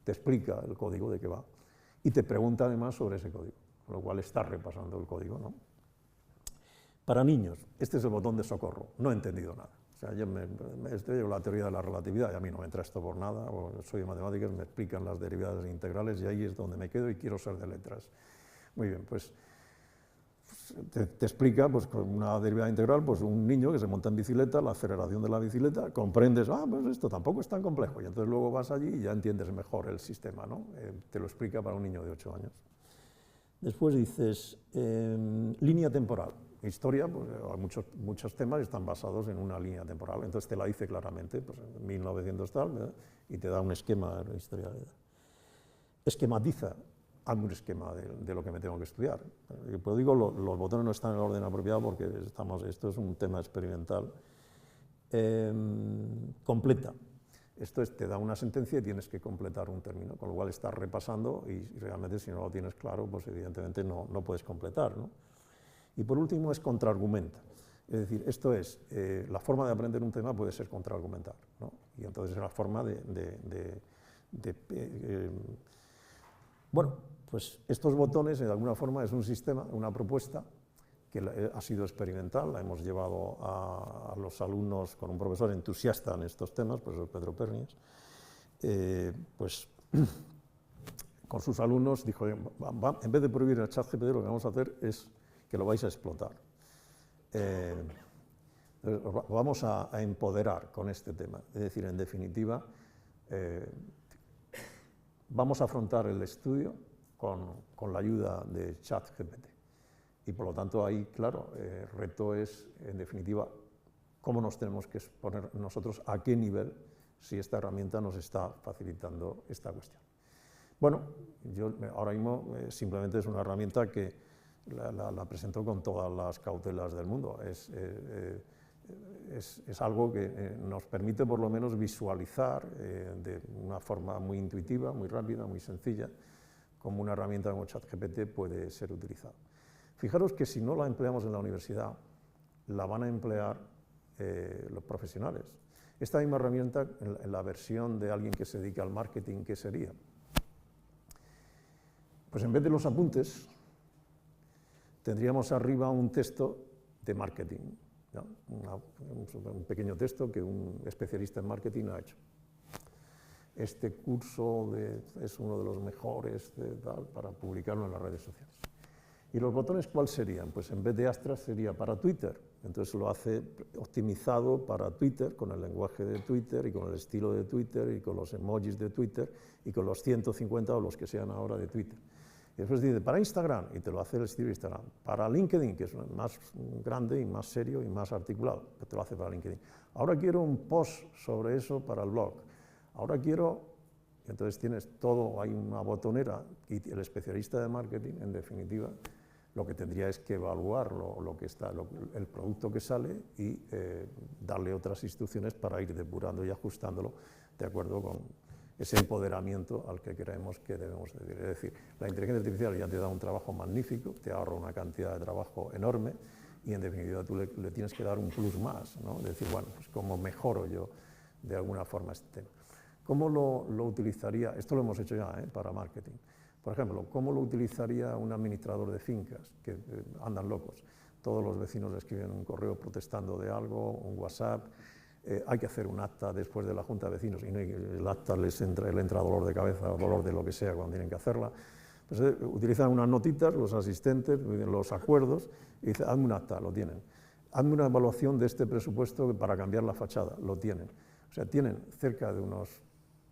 te explica el código de qué va. Y te pregunta además sobre ese código, con lo cual estás repasando el código, ¿no? Para niños, este es el botón de socorro, no he entendido nada. O sea, yo estudio la teoría de la relatividad y a mí no me entra esto por nada, o soy de matemáticas, me explican las derivadas integrales y ahí es donde me quedo y quiero ser de letras. Muy bien, pues te explica pues, con una derivada integral, pues un niño que se monta en bicicleta, la aceleración de la bicicleta, comprendes, pues esto tampoco es tan complejo, y entonces luego vas allí y ya entiendes mejor el sistema, ¿no? Te lo explica para un niño de 8 años. Después dices, línea temporal. Historia, pues muchos temas están basados en una línea temporal, entonces te la dice claramente, pues en 1900 tal, ¿verdad? Y te da un esquema de la historia. Esquematiza algún esquema de lo que me tengo que estudiar. Pues digo, los botones no están en el orden apropiado porque esto es un tema experimental. Completa. Esto te da una sentencia y tienes que completar un término, con lo cual estás repasando y realmente si no lo tienes claro, pues evidentemente no puedes completar, ¿no? Y por último es contraargumenta. Es decir, esto es, la forma de aprender un tema puede ser contraargumentar, ¿no? Y entonces es la forma bueno, pues estos botones, de alguna forma, es un sistema, una propuesta que ha sido experimental, la hemos llevado a los alumnos con un profesor entusiasta en estos temas, profesor Pedro Pernias, pues con sus alumnos dijo, en vez de prohibir el ChatGPT, lo que vamos a hacer es que lo vais a explotar. Vamos a empoderar con este tema, es decir, en definitiva, vamos a afrontar el estudio con la ayuda de ChatGPT. Y por lo tanto ahí, claro, el reto es, en definitiva, cómo nos tenemos que exponer nosotros, a qué nivel, si esta herramienta nos está facilitando esta cuestión. Bueno, yo ahora mismo simplemente es una herramienta que la presento con todas las cautelas del mundo. Es algo que nos permite por lo menos visualizar de una forma muy intuitiva, muy rápida, muy sencilla, cómo una herramienta como ChatGPT puede ser utilizada. Fijaros que si no la empleamos en la universidad, la van a emplear los profesionales. Esta misma herramienta, en la versión de alguien que se dedica al marketing, ¿qué sería? Pues en vez de los apuntes, tendríamos arriba un texto de marketing, ¿no? Un pequeño texto que un especialista en marketing ha hecho. Este curso es uno de los mejores para publicarlo en las redes sociales. ¿Y los botones cuáles serían? Pues en vez de Astra sería para Twitter. Entonces lo hace optimizado para Twitter, con el lenguaje de Twitter y con el estilo de Twitter y con los emojis de Twitter y con los 150 o los que sean ahora de Twitter. Y después dice para Instagram y te lo hace el estilo de Instagram. Para LinkedIn, que es más grande y más serio y más articulado, que te lo hace para LinkedIn. Ahora quiero un post sobre eso para el blog. Ahora quiero... Entonces tienes todo, hay una botonera y el especialista de marketing, en definitiva, lo que tendría es que evaluar el producto que sale y darle otras instrucciones para ir depurando y ajustándolo de acuerdo con ese empoderamiento al que creemos que debemos de ir. Es decir, la inteligencia artificial ya te da un trabajo magnífico, te ahorra una cantidad de trabajo enorme y en definitiva tú le tienes que dar un plus más, ¿no? Es decir, bueno, pues cómo mejoro yo de alguna forma este tema. ¿Cómo lo utilizaría? Esto lo hemos hecho ya para marketing. Por ejemplo, ¿cómo lo utilizaría un administrador de fincas que andan locos? Todos los vecinos le escriben un correo protestando de algo, un WhatsApp, hay que hacer un acta después de la junta de vecinos y el acta le entra dolor de cabeza o dolor de lo que sea cuando tienen que hacerla. Pues, utilizan unas notitas, los asistentes, los acuerdos, y dicen, hazme un acta, lo tienen. Hazme una evaluación de este presupuesto para cambiar la fachada, lo tienen. O sea, tienen cerca de unos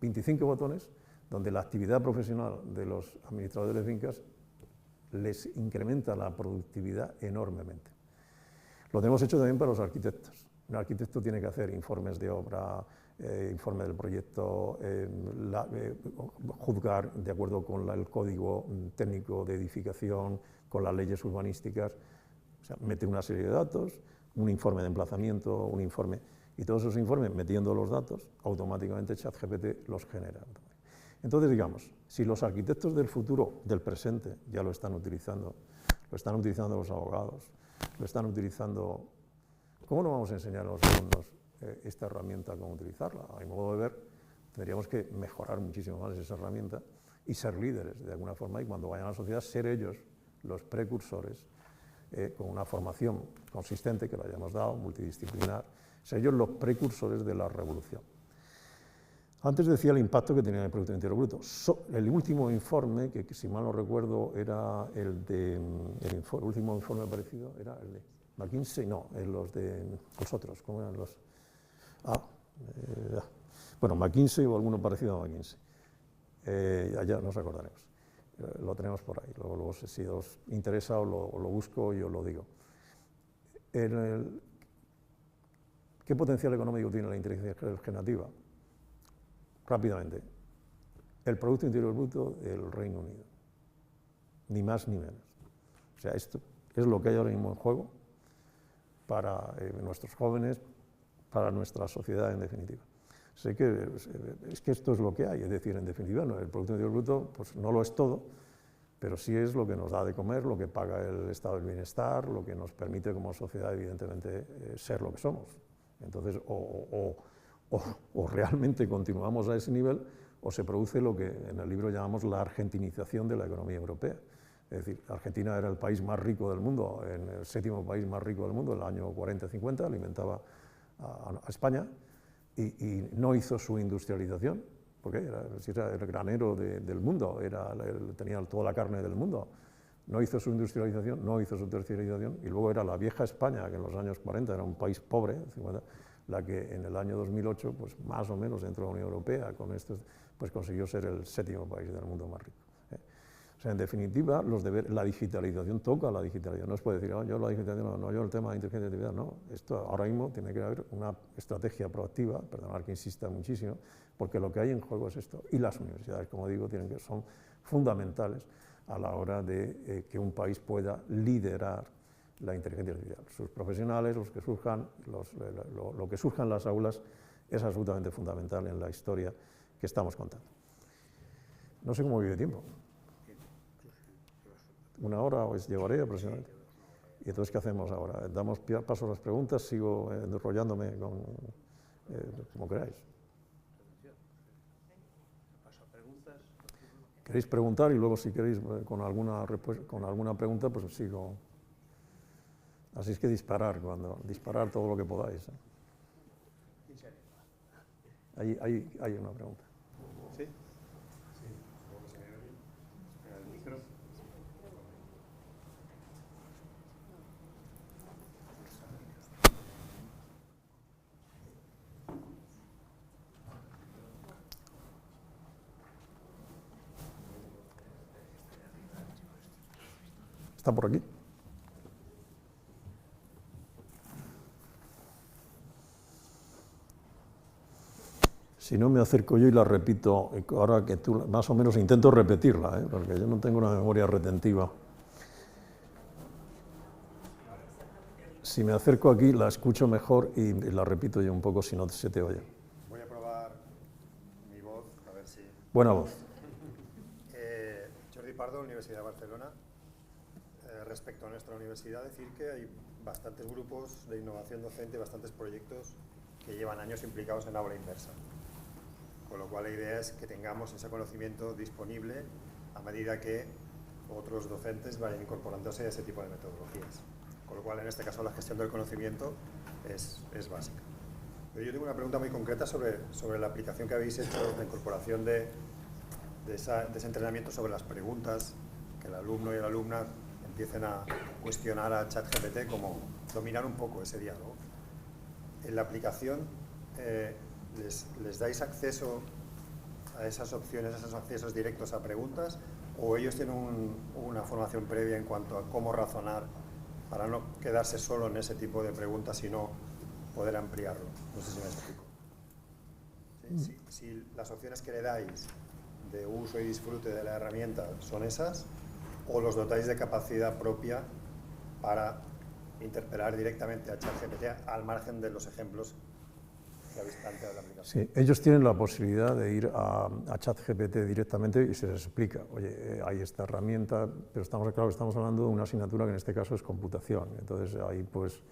25 botones donde la actividad profesional de los administradores de fincas les incrementa la productividad enormemente. Lo tenemos hecho también para los arquitectos. Un arquitecto tiene que hacer informes de obra, informe del proyecto, juzgar de acuerdo con el código técnico de edificación, con las leyes urbanísticas. O sea, mete una serie de datos, un informe de emplazamiento, un informe... Y todos esos informes, metiendo los datos, automáticamente ChatGPT los genera. Entonces, digamos, si los arquitectos del futuro, del presente, ya lo están utilizando los abogados, lo están utilizando... ¿Cómo no vamos a enseñar a los alumnos esta herramienta, cómo utilizarla? A mi modo de ver, tendríamos que mejorar muchísimo más esa herramienta y ser líderes de alguna forma, y cuando vayan a la sociedad, ser ellos los precursores, con una formación consistente que le hayamos dado, multidisciplinar, ser ellos los precursores de la revolución. Antes decía el impacto que tenía en el Producto Interior Bruto. El último informe, que si mal no recuerdo era el último informe parecido, era el de McKinsey, no, los de los otros, ¿cómo eran los? Bueno, McKinsey o alguno parecido a McKinsey. Ya nos acordaremos. Lo tenemos por ahí, luego si os interesa o lo busco y os lo digo. ¿Qué potencial económico tiene la inteligencia generativa? Rápidamente, el Producto Interior Bruto del Reino Unido, ni más ni menos. O sea, esto es lo que hay ahora mismo en juego para nuestros jóvenes, para nuestra sociedad en definitiva. Sé que es que esto es lo que hay, es decir, en definitiva, no, el Producto Interior Bruto pues, no lo es todo, pero sí es lo que nos da de comer, lo que paga el estado del bienestar, lo que nos permite como sociedad, evidentemente, ser lo que somos. Entonces, o realmente continuamos a ese nivel, o se produce lo que en el libro llamamos la argentinización de la economía europea. Es decir, Argentina era el país más rico del mundo, el 7º país más rico del mundo, en el año 40-50, alimentaba a España, y no hizo su industrialización, porque era el granero del mundo, tenía toda la carne del mundo. No hizo su industrialización, no hizo su terciarización, y luego era la vieja España, que en los años 40 era un país pobre, 50, la que en el año 2008, pues más o menos dentro de la Unión Europea, con esto, pues consiguió ser el 7º país del mundo más rico. O sea, en definitiva, la digitalización toca la digitalización. No se puede decir, yo la digitalización, no, yo el tema de inteligencia artificial, no. Esto ahora mismo tiene que haber una estrategia proactiva, perdonad que insista muchísimo, porque lo que hay en juego es esto. Y las universidades, como digo, son fundamentales a la hora de que un país pueda liderar la inteligencia artificial. Sus profesionales, los que surjan, lo que surja en las aulas es absolutamente fundamental en la historia que estamos contando. No sé cómo vive tiempo. 1 hora os llevaré aproximadamente. ¿Y entonces qué hacemos ahora? ¿Damos paso a las preguntas? ¿Sigo enrollándome como queráis? ¿Queréis preguntar? Y luego si queréis con alguna pregunta, pues sigo. Así es que disparar todo lo que podáis. Hay una pregunta. ¿Sí? ¿Está por aquí? Si no, me acerco yo y la repito, ahora que tú más o menos intento repetirla, porque yo no tengo una memoria retentiva. Si me acerco aquí, la escucho mejor y la repito yo un poco si no se te oye. Voy a probar mi voz, a ver si... Buena voz. Jordi Pardo, Universidad de Barcelona. Respecto a nuestra universidad, decir que hay bastantes grupos de innovación docente, bastantes proyectos que llevan años implicados en aula inversa. Con lo cual la idea es que tengamos ese conocimiento disponible a medida que otros docentes vayan incorporándose a ese tipo de metodologías. Con lo cual, en este caso, la gestión del conocimiento es básica. Pero yo tengo una pregunta muy concreta sobre la aplicación que habéis hecho, la incorporación de ese entrenamiento sobre las preguntas, que el alumno y la alumna empiecen a cuestionar a ChatGPT, como dominar un poco ese diálogo. En la aplicación, ¿les dais acceso a esas opciones, a esos accesos directos a preguntas, o ellos tienen una formación previa en cuanto a cómo razonar para no quedarse solo en ese tipo de preguntas, sino poder ampliarlo? No sé si me explico. Si las opciones que le dais de uso y disfrute de la herramienta son esas, o los dotáis de capacidad propia para interpelar directamente a ChatGPT al margen de los ejemplos que habéis planteado en la aplicación. Sí, ellos tienen la posibilidad de ir a ChatGPT directamente y se les explica, oye, hay esta herramienta, pero estamos hablando de una asignatura que en este caso es computación, entonces ahí pues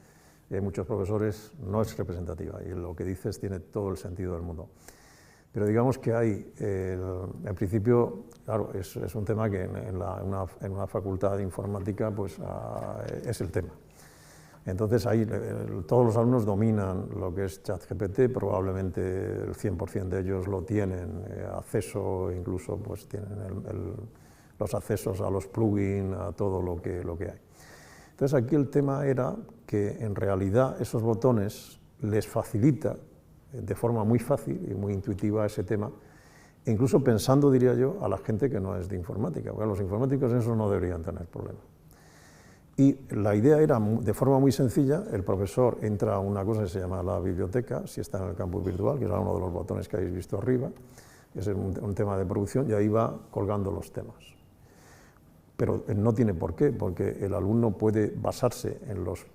muchos profesores no es representativa y lo que dices tiene todo el sentido del mundo. Pero digamos que hay, en principio, claro, es un tema que en una facultad de informática pues, es el tema. Entonces ahí todos los alumnos dominan lo que es ChatGPT, probablemente el 100% de ellos lo tienen acceso, incluso pues tienen los accesos a los plugins, a todo lo que hay. Entonces aquí el tema era que en realidad esos botones les facilita de forma muy fácil y muy intuitiva ese tema, incluso pensando, diría yo, a la gente que no es de informática, porque los informáticos en eso no deberían tener problema. Y la idea era, de forma muy sencilla, el profesor entra a una cosa que se llama la biblioteca, si está en el campus virtual, que era uno de los botones que habéis visto arriba, es un tema de producción, y ahí va colgando los temas. Pero no tiene por qué, porque el alumno puede basarse en los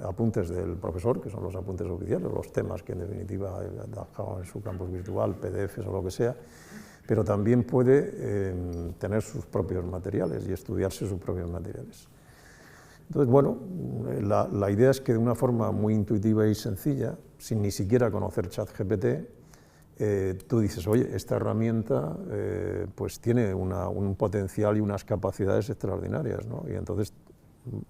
apuntes del profesor, que son los apuntes oficiales, los temas que en definitiva ha dejado en su campus virtual, PDFs o lo que sea, pero también puede tener sus propios materiales y estudiarse sus propios materiales. Entonces, bueno, la idea es que de una forma muy intuitiva y sencilla, sin ni siquiera conocer ChatGPT, tú dices, oye, esta herramienta pues tiene un potencial y unas capacidades extraordinarias, ¿no? Y entonces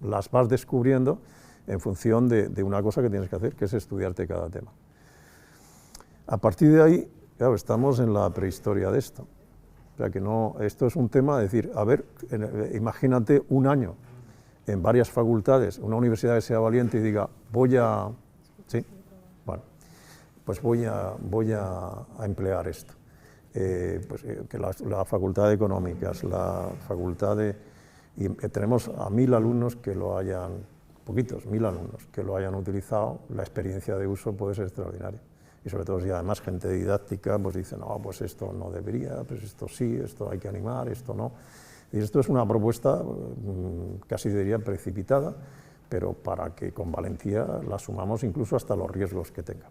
las vas descubriendo en función de una cosa que tienes que hacer, que es estudiarte cada tema. A partir de ahí, claro, estamos en la prehistoria de esto. O sea que no, esto es un tema de decir, a ver, imagínate un año en varias facultades, una universidad que sea valiente y diga, sí, bueno, pues voy a emplear esto. Pues, que la facultad de económicas, la facultad de... Y tenemos a 1000 alumnos que lo hayan, poquitos, 1000 alumnos que lo hayan utilizado, la experiencia de uso puede ser extraordinaria. Y sobre todo si además gente didáctica pues dice, no, pues esto no debería, pues esto sí, esto hay que animar, esto no. Y esto es una propuesta casi diría precipitada, pero para que con valentía la asumamos incluso hasta los riesgos que tenga.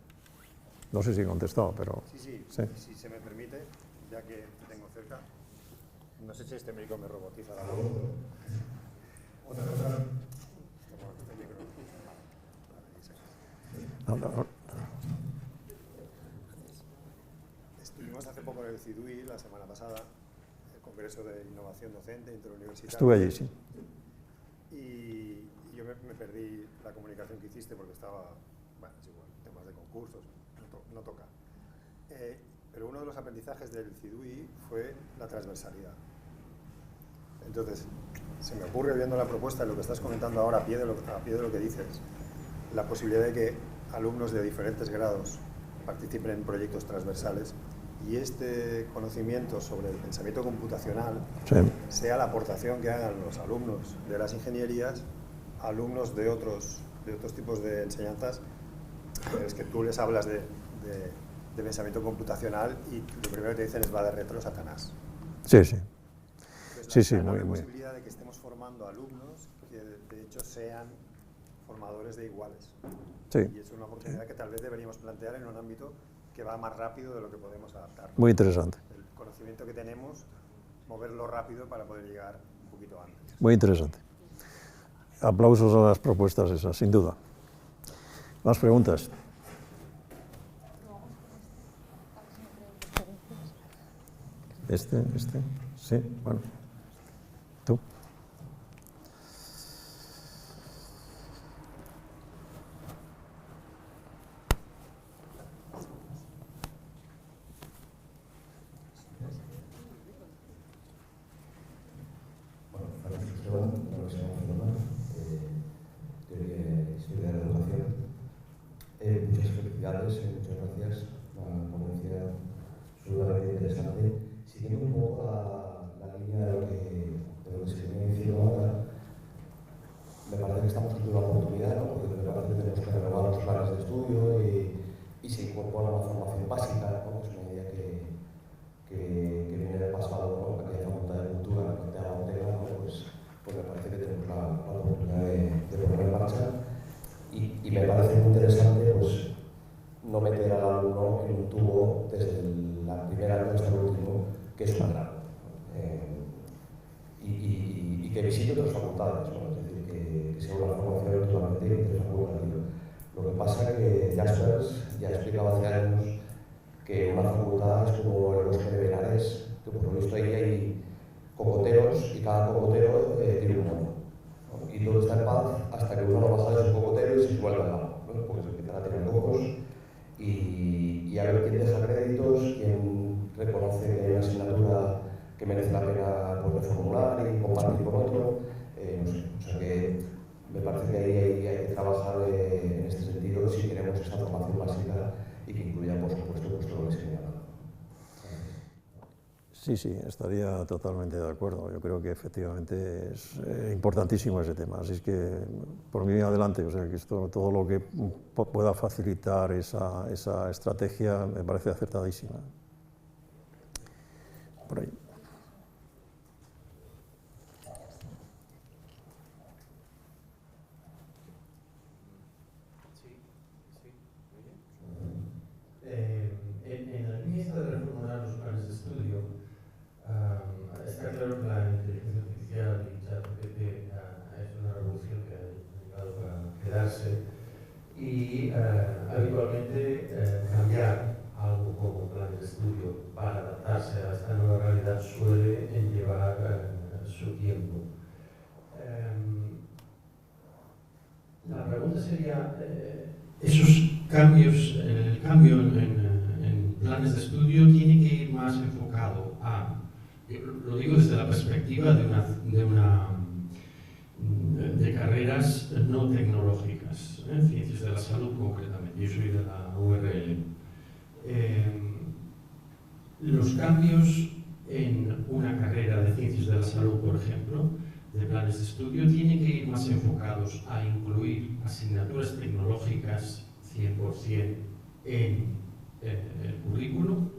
No sé si he contestado, pero... Sí. Si se me permite, ya que te tengo cerca, no sé si este médico me robotiza la voz. Otra cosa. Estuvimos hace poco en el CIDUI, la semana pasada, el Congreso de Innovación Docente Interuniversitaria. Estuve allí, sí. Y yo me perdí la comunicación que hiciste porque estaba, bueno, es igual, temas de concursos, no toca. Pero uno de los aprendizajes del CIDUI fue la transversalidad. Entonces, se me ocurre viendo la propuesta, lo que estás comentando ahora, a pie de lo que dices, la posibilidad de que alumnos de diferentes grados participen en proyectos transversales y este conocimiento sobre el pensamiento computacional sea la aportación que hagan los alumnos de las ingenierías, alumnos de otros tipos de enseñanzas, es que tú les hablas de pensamiento computacional y lo primero que te dicen es va de retro Satanás. Sí. Entonces, sí, la muy. posibilidad de que estemos formando alumnos que de hecho sean formadores de iguales. Sí. Y es una oportunidad que tal vez deberíamos plantear en un ámbito que va más rápido de lo que podemos adaptar. Muy interesante. El conocimiento que tenemos, moverlo rápido para poder llegar un poquito antes. Muy interesante. Aplausos a las propuestas esas, sin duda. ¿Más preguntas? Sí, bueno. ¿Tú? Muchas felicidades, muchas gracias. Una ponencia sumamente interesante. Siguiendo un poco la línea de lo que se viene diciendo ahora, me parece que estamos ante una oportunidad, ¿no? Porque me parece que tenemos que renovar los planes de estudio y se incorpora una formación básica, ¿no? Es una idea que viene del pasado, ¿no? Aquella facultad de cultura que planteaba Ortega, ¿no? Pues me parece que tenemos la oportunidad de poner en marcha. Y me parece muy interesante pues, no meter al alumno en un tubo desde la primera año hasta el último, que es un grado. Y que visite otras facultades, ¿no? Es decir, que sea una formación totalmente interfacultativa. Lo que pasa es que Jaspers ya explicaba hace años que una facultad es como el bosque de Benares, que por lo visto ahí hay cocoteros y cada cocotero tiene un mono. Y todo está en paz hasta que uno lo baja de su cocotero y se vuelve al lado, ¿no? Porque se empiezan a tener cocos y a ver quién deja créditos, quién reconoce que hay una asignatura que merece la pena pues, reformular y compartir con otro. No sé, o sea que me parece que ahí hay que trabajar en este sentido si queremos esa formación básica y que incluya, por supuesto, pues, todo lo que se señala. Sí, estaría totalmente de acuerdo. Yo creo que efectivamente es importantísimo ese tema. Así es que, por mí adelante, o sea, que todo lo que pueda facilitar esa estrategia me parece acertadísima. Por ahí. En la línea de reformular los planes de estudio, clase y habitualmente cambiar algo como plan de estudio para adaptarse a esta nueva realidad suele llevar su tiempo. La pregunta sería, esos cambios, el cambio en planes de estudio tiene que ir más enfocado a, lo digo desde la perspectiva de carreras no tecnológicas, ciencias de la salud concretamente, yo soy de la URL. Los cambios en una carrera de ciencias de la salud, por ejemplo, de planes de estudio, tienen que ir más enfocados a incluir asignaturas tecnológicas 100% en el currículo,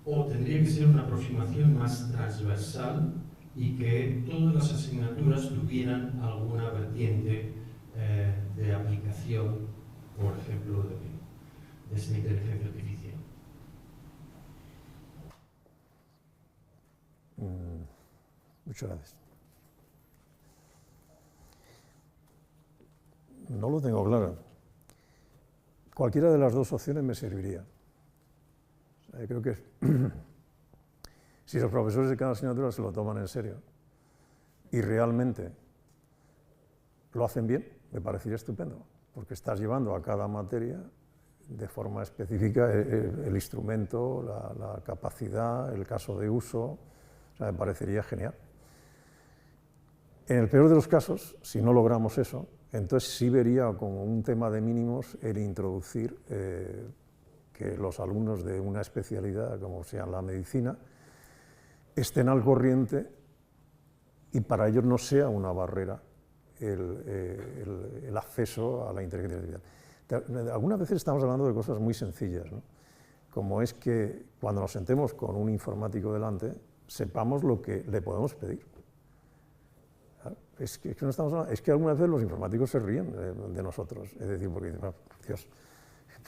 o tendría que ser una aproximación más transversal y que todas las asignaturas tuvieran alguna vertiente de aplicación, por ejemplo, de esta inteligencia artificial. Muchas gracias. No lo tengo claro. Cualquiera de las dos opciones me serviría. O sea, creo que si los profesores de cada asignatura se lo toman en serio y realmente lo hacen bien, me parecería estupendo, porque estás llevando a cada materia de forma específica el instrumento, la capacidad, el caso de uso, o sea, me parecería genial. En el peor de los casos, si no logramos eso, entonces sí vería como un tema de mínimos el introducir que los alumnos de una especialidad, como sea la medicina, estén al corriente y para ellos no sea una barrera el acceso a la inteligencia artificial. Algunas veces estamos hablando de cosas muy sencillas, ¿no? Como es que cuando nos sentemos con un informático delante, sepamos lo que le podemos pedir. Es que algunas veces los informáticos se ríen de nosotros, es decir, porque dicen, oh, Dios,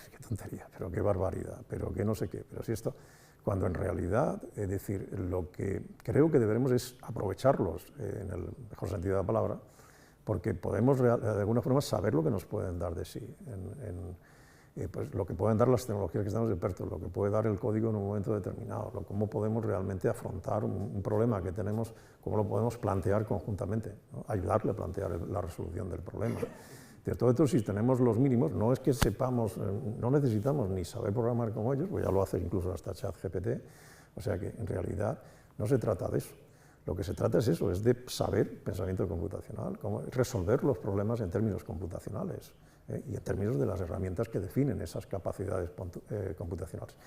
qué tontería, pero qué barbaridad, pero qué no sé qué, pero si esto, cuando en realidad, es decir, lo que creo que deberemos es aprovecharlos en el mejor sentido de la palabra, porque podemos de alguna forma saber lo que nos pueden dar de sí, pues lo que pueden dar las tecnologías que estamos expertos, lo que puede dar el código en un momento determinado, cómo podemos realmente afrontar un problema que tenemos, cómo lo podemos plantear conjuntamente, ¿no? Ayudarle a plantear la resolución del problema. De todo esto, si tenemos los mínimos, no es que sepamos, no necesitamos ni saber programar como ellos, pues ya lo hace incluso hasta ChatGPT, o sea que en realidad no se trata de eso. Lo que se trata es eso, es de saber pensamiento computacional, cómo resolver los problemas en términos computacionales y en términos de las herramientas que definen esas capacidades computacionales.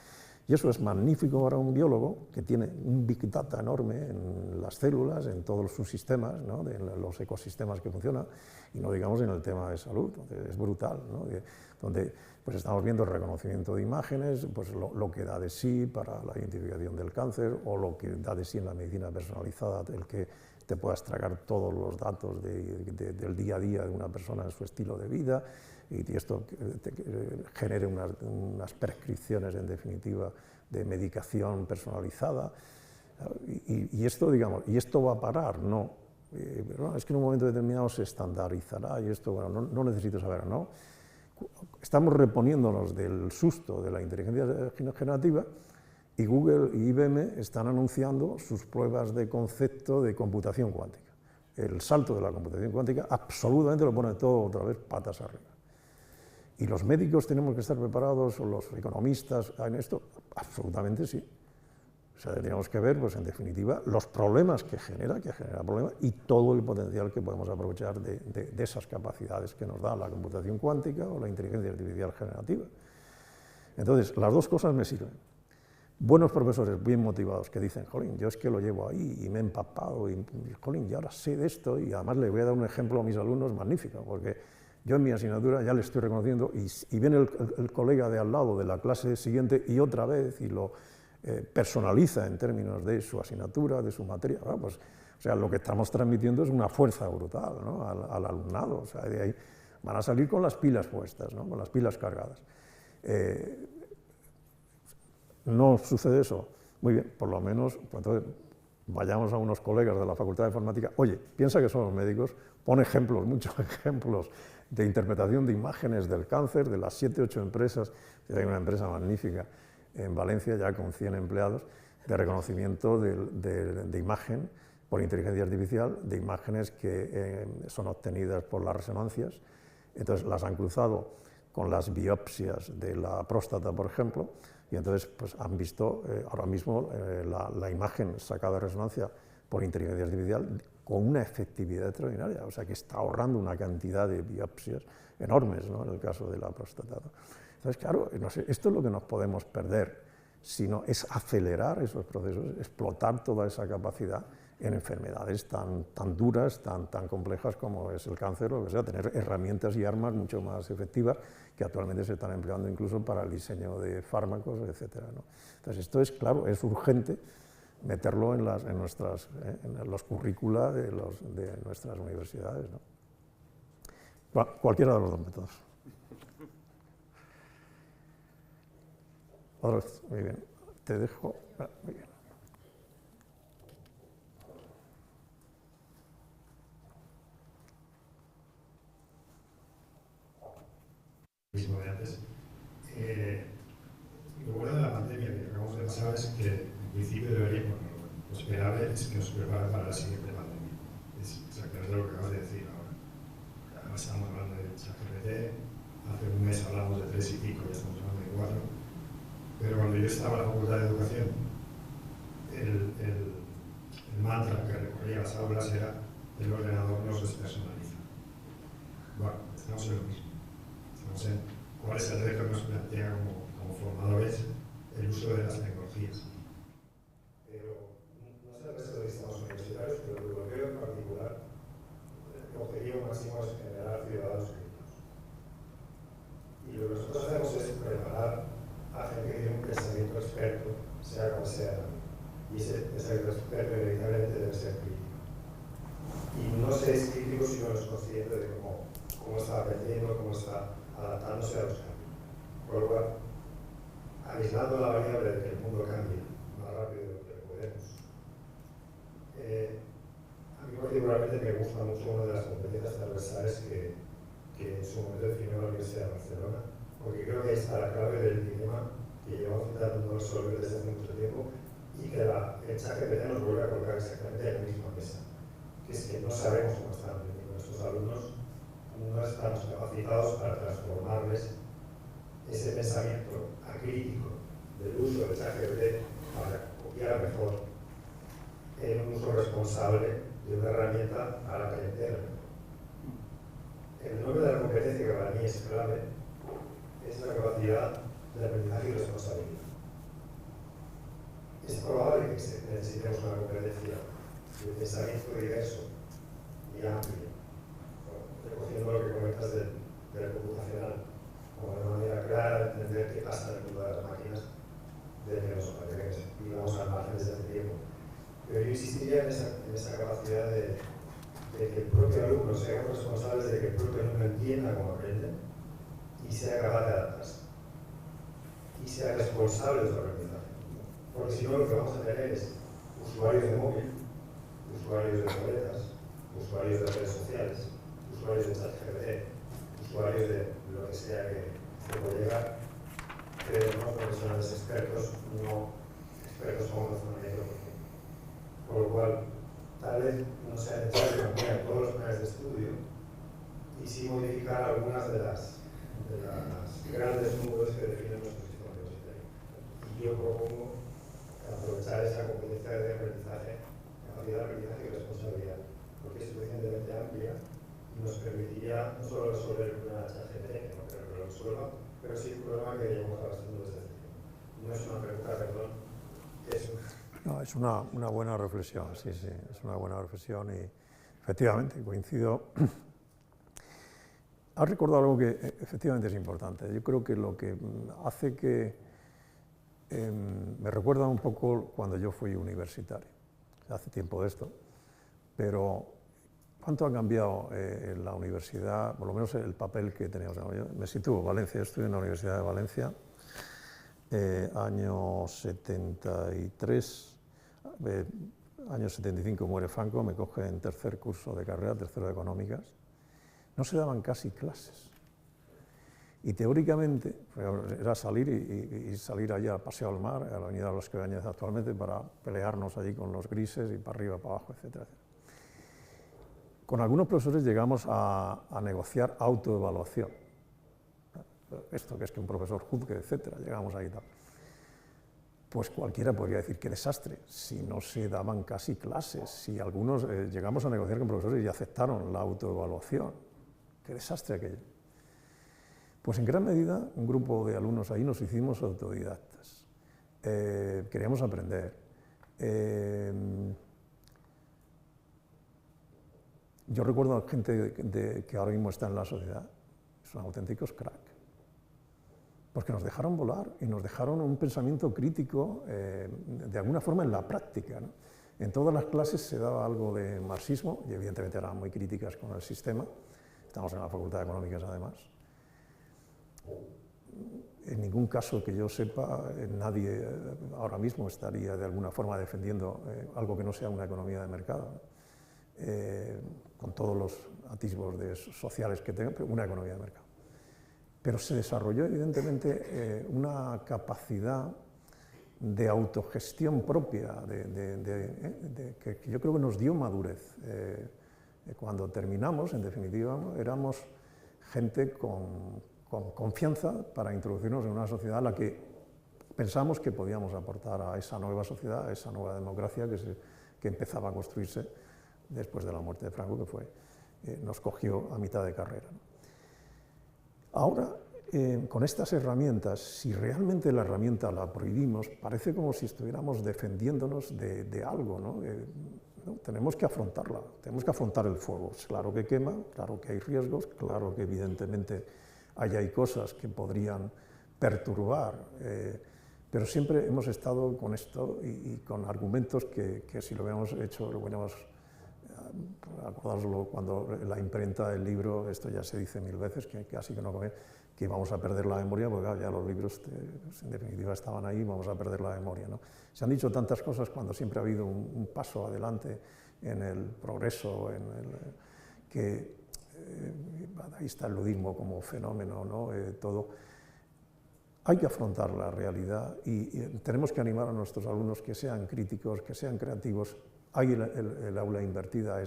Y eso es magnífico para un biólogo que tiene un big data enorme en las células, en todos sus sistemas, ¿no? De los ecosistemas que funcionan, y no digamos en el tema de salud, donde es brutal, ¿no? Donde pues estamos viendo el reconocimiento de imágenes, pues lo que da de sí para la identificación del cáncer, o lo que da de sí en la medicina personalizada, el que te puedas tragar todos los datos del día a día de una persona en su estilo de vida, y esto genere unas prescripciones, en definitiva, de medicación personalizada. Y esto, digamos, ¿y esto va a parar? No. Es que en un momento determinado se estandarizará, y esto, bueno, no necesito saber, ¿no? Estamos reponiéndonos del susto de la inteligencia generativa, y Google y IBM están anunciando sus pruebas de concepto de computación cuántica. El salto de la computación cuántica absolutamente lo pone todo otra vez patas arriba. ¿Y los médicos tenemos que estar preparados, o los economistas, en esto? Absolutamente sí. O sea, tendríamos que ver, pues en definitiva, los problemas que genera problemas, y todo el potencial que podemos aprovechar de esas capacidades que nos da la computación cuántica o la inteligencia artificial generativa. Entonces, las dos cosas me sirven. Buenos profesores bien motivados que dicen, jolín, yo es que lo llevo ahí y me he empapado, y jolín, y ahora sé de esto, y además le voy a dar un ejemplo a mis alumnos magnífico, porque yo en mi asignatura ya le estoy reconociendo, y viene el colega de al lado de la clase siguiente y otra vez, y lo personaliza en términos de su asignatura, de su materia. Pues, o sea, lo que estamos transmitiendo es una fuerza brutal, ¿no? al alumnado. O sea, de ahí van a salir con las pilas puestas, ¿no? Con las pilas cargadas. ¿No sucede eso? Muy bien, por lo menos, pues entonces vayamos a unos colegas de la Facultad de Informática, oye, piensa que somos médicos, pone ejemplos, muchos ejemplos de interpretación de imágenes del cáncer de las 7 u 8 empresas. Hay una empresa magnífica en Valencia, ya con 100 empleados, de reconocimiento de imagen por inteligencia artificial, de imágenes que son obtenidas por las resonancias. Entonces las han cruzado con las biopsias de la próstata, por ejemplo, y entonces pues, han visto ahora mismo la imagen sacada de resonancia por inteligencia artificial con una efectividad extraordinaria, o sea que está ahorrando una cantidad de biopsias enormes, ¿no?, en el caso de la próstata, ¿no? Entonces, claro, no sé, esto es lo que nos podemos perder, sino es acelerar esos procesos, explotar toda esa capacidad en enfermedades tan duras, tan complejas como es el cáncer, o sea, tener herramientas y armas mucho más efectivas que actualmente se están empleando incluso para el diseño de fármacos, etcétera, ¿no? Entonces, esto es, claro, es urgente meterlo en los currícula de nuestras universidades, ¿no? Cualquiera de los dos métodos. Otra vez, muy bien. Te dejo. Muy bien. Mismo de antes. Lo bueno de la pandemia que acabamos de pasar es que en principio deberíamos, lo esperable es que nos prepare para la siguiente pandemia. Es exactamente lo que acabas de decir ahora. Ahora estamos hablando de ChatGPT, hace un mes hablamos de 3 y pico, ya estamos hablando de 4. Pero cuando yo estaba en la Facultad de Educación, el mantra que recorría las aulas era: el ordenador nos despersonaliza. Bueno, estamos en lo mismo. Estamos en cuál es el reto que nos plantea como formadores el uso de las tecnologías. Pero no sé el resto de estados universitarios, pero el europeo en particular, el objetivo máximo es generar ciudadanos críticos. Y lo que nosotros hacemos es preparar a gente que tiene un pensamiento experto, sea como sea, y ese pensamiento experto inevitablemente debe ser crítico. Y no se es crítico si uno no es consciente de cómo está aprendiendo, cómo está adaptándose a los cambios. Por lo cual, aislando la variable de que el mundo cambie más rápido de lo que podemos, a mí particularmente me gusta mucho una de las competencias transversales que en su momento definió la Universidad de Barcelona, porque creo que está la clave del dilema que llevamos intentando resolver desde hace mucho tiempo y que el ChatGPT nos vuelve a colocar exactamente en la misma mesa, que es que no sabemos cómo están aprendiendo nuestros alumnos, no estamos capacitados para transformarles ese pensamiento acrítico del uso del ChatGPT para copiar mejor en un uso responsable de una herramienta para aprender mejor. El nombre de la competencia que para mí es clave es la capacidad de aprendizaje y responsabilidad. Es probable que necesitemos una competencia de pensamiento diverso y amplio, recogiendo lo que comentas del computacional, como una manera clara de entender qué pasa en el mundo de las máquinas desde los operativos, digamos, al margen desde hace tiempo. Pero yo insistiría en esa capacidad de que el propio alumno seamos responsables de que el propio alumno entienda cómo aprende y sea capaz de adaptarse y sea responsable de su aprendizaje. Porque si no, lo que vamos a tener es usuarios de móvil, usuarios de tabletas, usuarios de redes sociales, usuarios de ChatGPT, usuarios de lo que sea que se pueda llegar, pero no profesionales expertos, no expertos como razonamiento profundo. Por lo cual, tal vez no sea necesario cambiar todos los planes de estudio y sí modificar algunas de las grandes nubes que definen nuestro sistema universitario. Y yo propongo aprovechar esa competencia de aprendizaje, capacidad de aprendizaje y responsabilidad, porque es suficientemente amplia y nos permitiría no solo resolver el problema de ChatGPT, que no creo que lo resuelva, pero sí el problema que llevamos arrastrando desde hace tiempo. No es una pregunta, perdón, No, es una buena reflexión, sí, es una buena reflexión y efectivamente coincido. Has recordado algo que efectivamente es importante. Yo creo que lo que hace que me recuerda un poco cuando yo fui universitario, hace tiempo de esto, pero ¿cuánto ha cambiado en la universidad, por lo menos el papel que teníamos? Yo me sitúo en Valencia, estudié en la Universidad de Valencia, año 73, año 75 muere Franco, me coge en tercer curso de carrera, tercero de económicas. No se daban casi clases. Y teóricamente era salir y salir allá a Paseo al Mar, a la avenida de los Cabañas actualmente, para pelearnos allí con los grises y para arriba, para abajo, etcétera. Con algunos profesores llegamos a negociar autoevaluación. Esto que es que un profesor juzgue, etcétera, llegamos ahí y tal. Pues cualquiera podría decir, qué desastre, si no se daban casi clases, si algunos llegamos a negociar con profesores y aceptaron la autoevaluación. Qué desastre aquello. Pues en gran medida un grupo de alumnos ahí nos hicimos autodidactas. Queríamos aprender. Yo recuerdo a gente que ahora mismo está en la sociedad, son auténticos crack. Porque nos dejaron volar y nos dejaron un pensamiento crítico, de alguna forma en la práctica, ¿no? En todas las clases se daba algo de marxismo, y evidentemente eran muy críticas con el sistema, estamos en la Facultad de Económicas además. En ningún caso que yo sepa, nadie ahora mismo estaría de alguna forma defendiendo algo que no sea una economía de mercado, ¿no? Con todos los atisbos sociales que tenga, pero una economía de mercado. Pero se desarrolló evidentemente una capacidad de autogestión propia, que yo creo que nos dio madurez. Cuando terminamos, en definitiva, éramos gente con confianza para introducirnos en una sociedad a la que pensamos que podíamos aportar a esa nueva sociedad, a esa nueva democracia que empezaba a construirse después de la muerte de Franco, que nos cogió a mitad de carrera, ¿no? Ahora, con estas herramientas, si realmente la herramienta la prohibimos, parece como si estuviéramos defendiéndonos de algo, ¿no? ¿No? Tenemos que afrontarla, tenemos que afrontar el fuego. Claro que quema, claro que hay riesgos, claro que evidentemente hay cosas que podrían perturbar, pero siempre hemos estado con esto y con argumentos que si lo hubiéramos hecho, lo hubiéramos, acordároslo cuando la imprenta del libro, esto ya se dice mil veces, que casi que no, que íbamos a perder la memoria, porque ya los libros en definitiva estaban ahí, vamos a perder la memoria, ¿no? Se han dicho tantas cosas cuando siempre ha habido un paso adelante en el progreso, que ahí está el ludismo como fenómeno, ¿no? Todo. Hay que afrontar la realidad y tenemos que animar a nuestros alumnos que sean críticos, que sean creativos. Ahí el aula invertida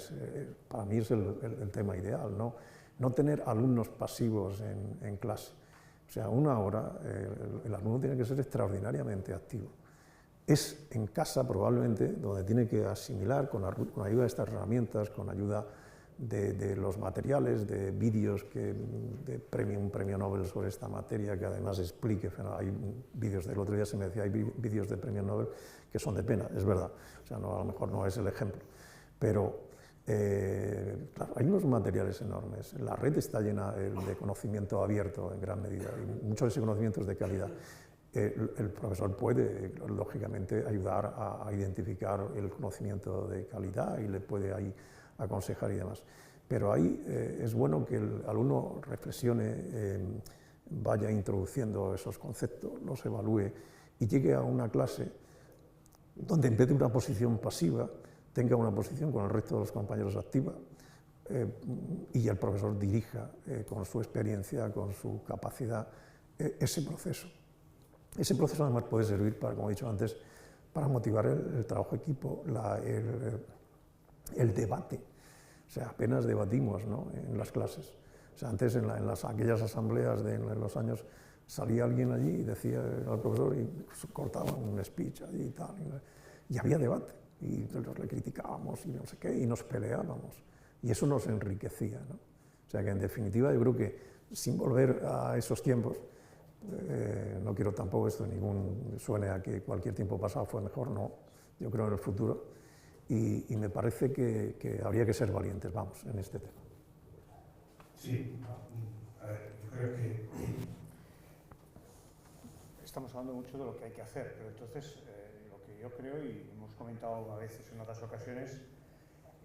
para mí es el tema ideal, ¿no? No tener alumnos pasivos en clase. O sea, una hora el alumno tiene que ser extraordinariamente activo. Es en casa probablemente donde tiene que asimilar con ayuda de estas herramientas, con ayuda de los materiales, de vídeos, un premio Nobel sobre esta materia que además explique. Hay vídeos, del otro día se me decía, hay vídeos de premio Nobel que son de pena, es verdad, o sea, no, a lo mejor no es el ejemplo, pero claro, hay unos materiales enormes, la red está llena de conocimiento abierto en gran medida, y muchos de ese conocimiento es de calidad. El profesor puede, lógicamente, ayudar a identificar el conocimiento de calidad y le puede ahí aconsejar y demás. Pero ahí es bueno que el alumno reflexione, vaya introduciendo esos conceptos, los evalúe y llegue a una clase donde en vez de una posición pasiva, tenga una posición con el resto de los compañeros activa y el profesor dirija con su experiencia, con su capacidad, ese proceso. Ese proceso además puede servir para, como he dicho antes, para motivar el trabajo equipo, el debate. O sea, apenas debatimos, ¿no?, en las clases. O sea, antes en aquellas asambleas de los años salía alguien allí y decía al profesor y cortaba un speech allí y tal. Y había debate y le criticábamos y no sé qué y nos peleábamos. Y eso nos enriquecía, ¿no? O sea que en definitiva yo creo que sin volver a esos tiempos, no quiero tampoco esto suene a que cualquier tiempo pasado fue mejor, no. Yo creo en el futuro. Y me parece que habría que ser valientes, vamos, en este tema. Sí, a ver, yo creo que estamos hablando mucho de lo que hay que hacer, pero entonces lo que yo creo, y hemos comentado a veces en otras ocasiones,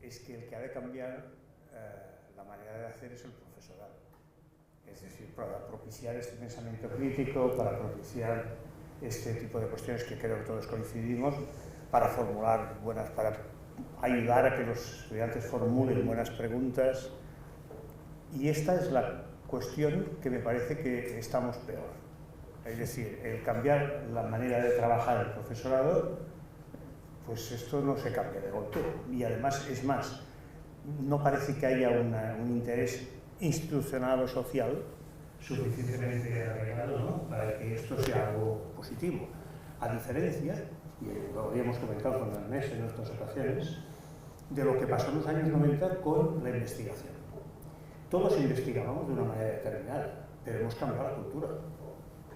es que el que ha de cambiar la manera de hacer es el profesorado. Es decir, para propiciar este pensamiento crítico, para propiciar este tipo de cuestiones que creo que todos coincidimos, para formular para ayudar a que los estudiantes formulen buenas preguntas, y esta es la cuestión que me parece que estamos peor. Es decir, el cambiar la manera de trabajar el profesorado, pues esto no se cambia de golpe. Y además, es más, no parece que haya un interés institucional o social suficientemente arraigado, ¿no?, para que esto sea algo positivo. A diferencia, y lo habíamos comentado con Ernest en otras ocasiones, de lo que pasó en los años 90 con la investigación. Todos investigábamos de una manera determinada, pero hemos cambiado la cultura.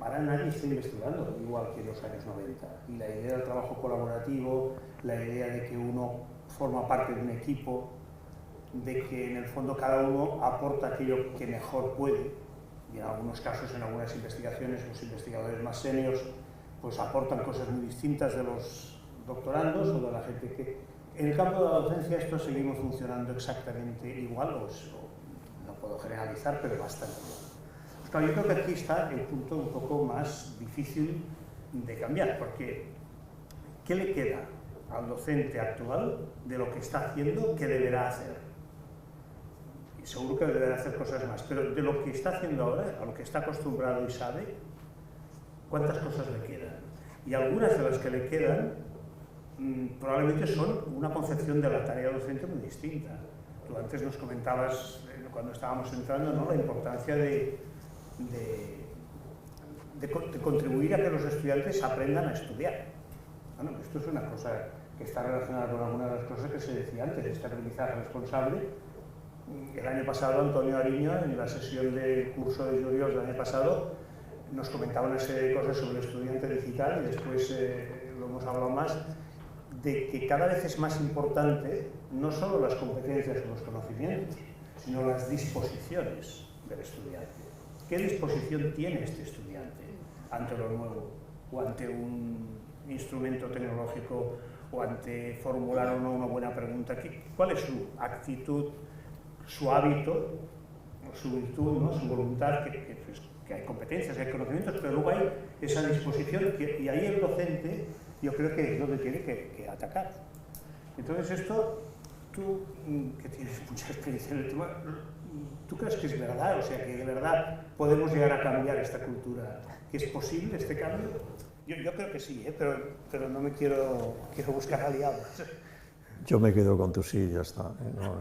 Ahora nadie está investigando igual que en los años 90. Y la idea del trabajo colaborativo, la idea de que uno forma parte de un equipo, de que en el fondo cada uno aporta aquello que mejor puede, y en algunos casos, en algunas investigaciones, los investigadores más seniors pues aportan cosas muy distintas de los doctorandos o de la gente que... En el campo de la docencia esto seguimos funcionando exactamente igual, o no puedo generalizar, pero bastante bien. Claro, yo creo que aquí está el punto un poco más difícil de cambiar, porque ¿qué le queda al docente actual de lo que está haciendo que deberá hacer? Y seguro que deberá hacer cosas más, pero de lo que está haciendo ahora, a lo que está acostumbrado y sabe, ¿cuántas cosas le quedan? Y algunas de las que le quedan probablemente son una concepción de la tarea docente muy distinta. Tú antes nos comentabas, cuando estábamos entrando, ¿no?, la importancia de contribuir a que los estudiantes aprendan a estudiar. Bueno, esto es una cosa que está relacionada con algunas de las cosas que se decía antes, este aprendizaje responsable. El año pasado, Antonio Ariño, en la sesión del curso de juliol del año pasado, nos comentaba una serie de cosas sobre el estudiante digital, y después lo hemos hablado más, de que cada vez es más importante no solo las competencias o los conocimientos, sino las disposiciones del estudiante. ¿Qué disposición tiene este estudiante ante lo nuevo, o ante un instrumento tecnológico, o ante formular o no una buena pregunta? ¿Cuál es su actitud, su hábito, su virtud, ¿no?, su voluntad? Que hay competencias, que hay conocimientos, pero luego hay esa disposición, y ahí el docente yo creo que es donde tiene que atacar. Entonces esto, tú que tienes mucha experiencia en el tema, ¿tú crees que es verdad? O sea, que de verdad podemos llegar a cambiar esta cultura, ¿que es posible este cambio? Yo creo que sí, pero no me quiero buscar aliados. Yo me quedo con tu sí y ya está. No.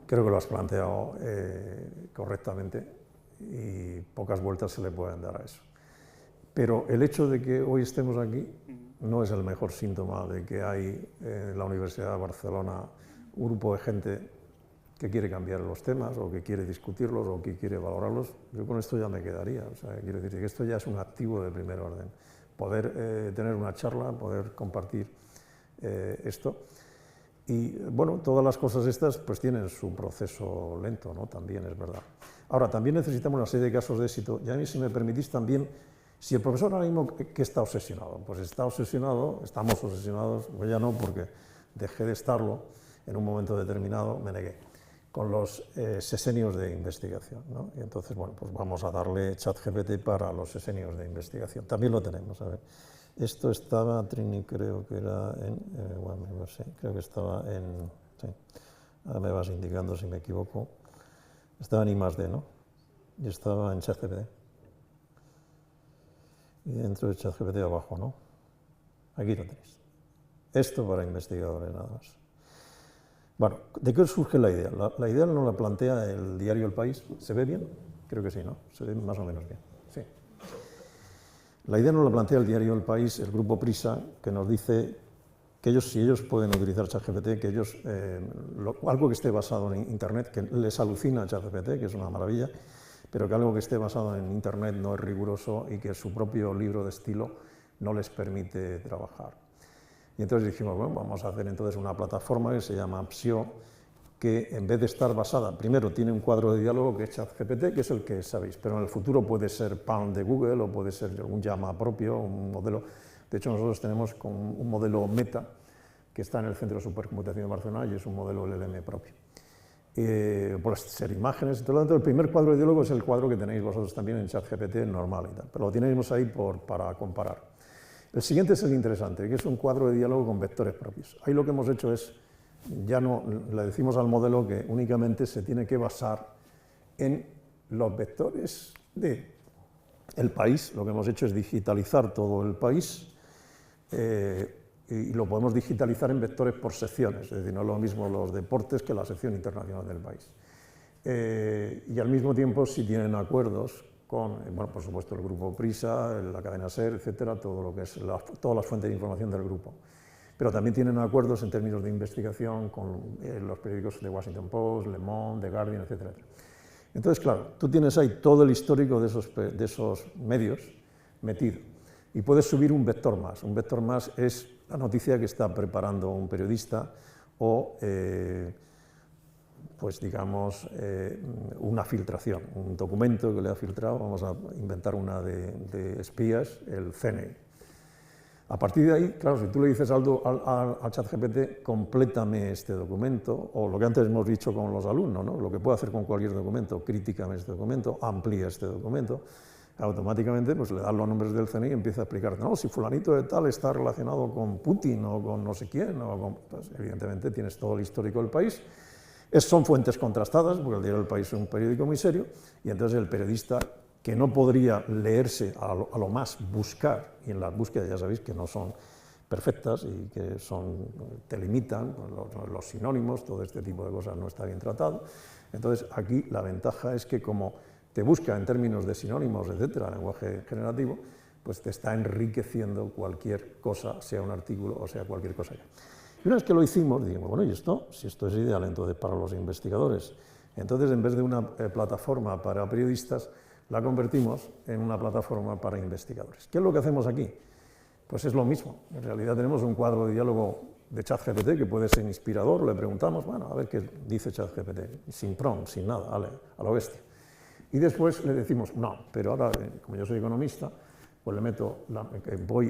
Creo que lo has planteado correctamente, y pocas vueltas se le pueden dar a eso. Pero el hecho de que hoy estemos aquí no es el mejor síntoma de que hay en la Universidad de Barcelona un grupo de gente que quiere cambiar los temas, o que quiere discutirlos, o que quiere valorarlos. Yo con esto ya me quedaría. O sea, quiero decir que esto ya es un activo de primer orden. Poder tener una charla, poder compartir esto. Y bueno, todas las cosas estas pues tienen su proceso lento, ¿no? También es verdad. Ahora, también necesitamos una serie de casos de éxito, y a mí, si me permitís, también, si el profesor ahora mismo que está obsesionado, pues está obsesionado, estamos obsesionados, pues ya no, porque dejé de estarlo en un momento determinado, me negué, con los sesenios de investigación, ¿no? Y entonces, bueno, pues vamos a darle ChatGPT para los sesenios de investigación, también lo tenemos, a ver. Esto estaba, Trini, creo que era en, bueno, no sé, creo que estaba en, sí, ahora me vas indicando si me equivoco, estaba en I+D, ¿no? Y estaba en ChatGPT. Y dentro de ChatGPT abajo, ¿no? Aquí lo tenéis. Esto para investigadores nada más. Bueno, ¿de qué surge la idea? La idea nos la plantea el diario El País. ¿Se ve bien? Creo que sí, ¿no? Se ve más o menos bien. Sí. La idea nos la plantea el diario El País, el grupo Prisa, que nos dice que ellos, si ellos pueden utilizar ChatGPT, que ellos, algo que esté basado en Internet, que les alucina ChatGPT, que es una maravilla, pero que algo que esté basado en Internet no es riguroso, y que su propio libro de estilo no les permite trabajar. Y entonces dijimos, bueno, vamos a hacer entonces una plataforma que se llama Psio, que en vez de estar basada, primero tiene un cuadro de diálogo que es ChatGPT, que es el que sabéis, pero en el futuro puede ser Palm de Google, o puede ser algún Llama propio, un modelo. De hecho, nosotros tenemos un modelo Meta, que está en el Centro de Supercomputación de Barcelona, y es un modelo LLM propio. Por ser imágenes y todo lo tanto, el primer cuadro de diálogo es el cuadro que tenéis vosotros también en ChatGPT normal y tal, pero lo tenéis ahí para comparar. El siguiente es el interesante, que es un cuadro de diálogo con vectores propios. Ahí lo que hemos hecho es, ya no le decimos al modelo que únicamente se tiene que basar en los vectores del país. Lo que hemos hecho es digitalizar todo el país y lo podemos digitalizar en vectores por secciones, es decir, no es lo mismo los deportes que la sección internacional del país. Y al mismo tiempo, si tienen acuerdos con, bueno, por supuesto, el grupo Prisa, la cadena SER, etcétera, todo lo que es todas las fuentes de información del grupo. Pero también tienen acuerdos en términos de investigación con los periódicos de Washington Post, Le Monde, The Guardian, etcétera. Entonces, claro, tú tienes ahí todo el histórico de esos medios metido y puedes subir un vector más. Un vector más es la noticia que está preparando un periodista o, pues digamos, una filtración, un documento que le ha filtrado, vamos a inventar una de espías, el CNI. A partir de ahí, claro, si tú le dices al ChatGPT, complétame este documento, o lo que antes hemos dicho con los alumnos, ¿no? Lo que puedo hacer con cualquier documento, críticame este documento, amplía este documento, automáticamente pues, le das los nombres del CNI y empieza a explicarte, no, si fulanito de tal está relacionado con Putin o con no sé quién, pues, evidentemente tienes todo el histórico del país. Son fuentes contrastadas, porque el diario del País es un periódico muy serio, y entonces el periodista, que no podría leerse a lo más buscar, y en las búsquedas ya sabéis que no son perfectas y que te limitan, los sinónimos, todo este tipo de cosas no está bien tratado. Entonces aquí la ventaja es que como te busca en términos de sinónimos, etcétera, lenguaje generativo, pues te está enriqueciendo cualquier cosa, sea un artículo o sea cualquier cosa. Y una vez que lo hicimos, dijimos, bueno, ¿y esto? Si esto es ideal entonces para los investigadores. Entonces, en vez de una plataforma para periodistas, la convertimos en una plataforma para investigadores. ¿Qué es lo que hacemos aquí? Pues es lo mismo. En realidad tenemos un cuadro de diálogo de ChatGPT que puede ser inspirador, le preguntamos, bueno, a ver qué dice ChatGPT, sin prompt, sin nada, a lo bestia. Y después le decimos, no, pero ahora, como yo soy economista, pues le meto,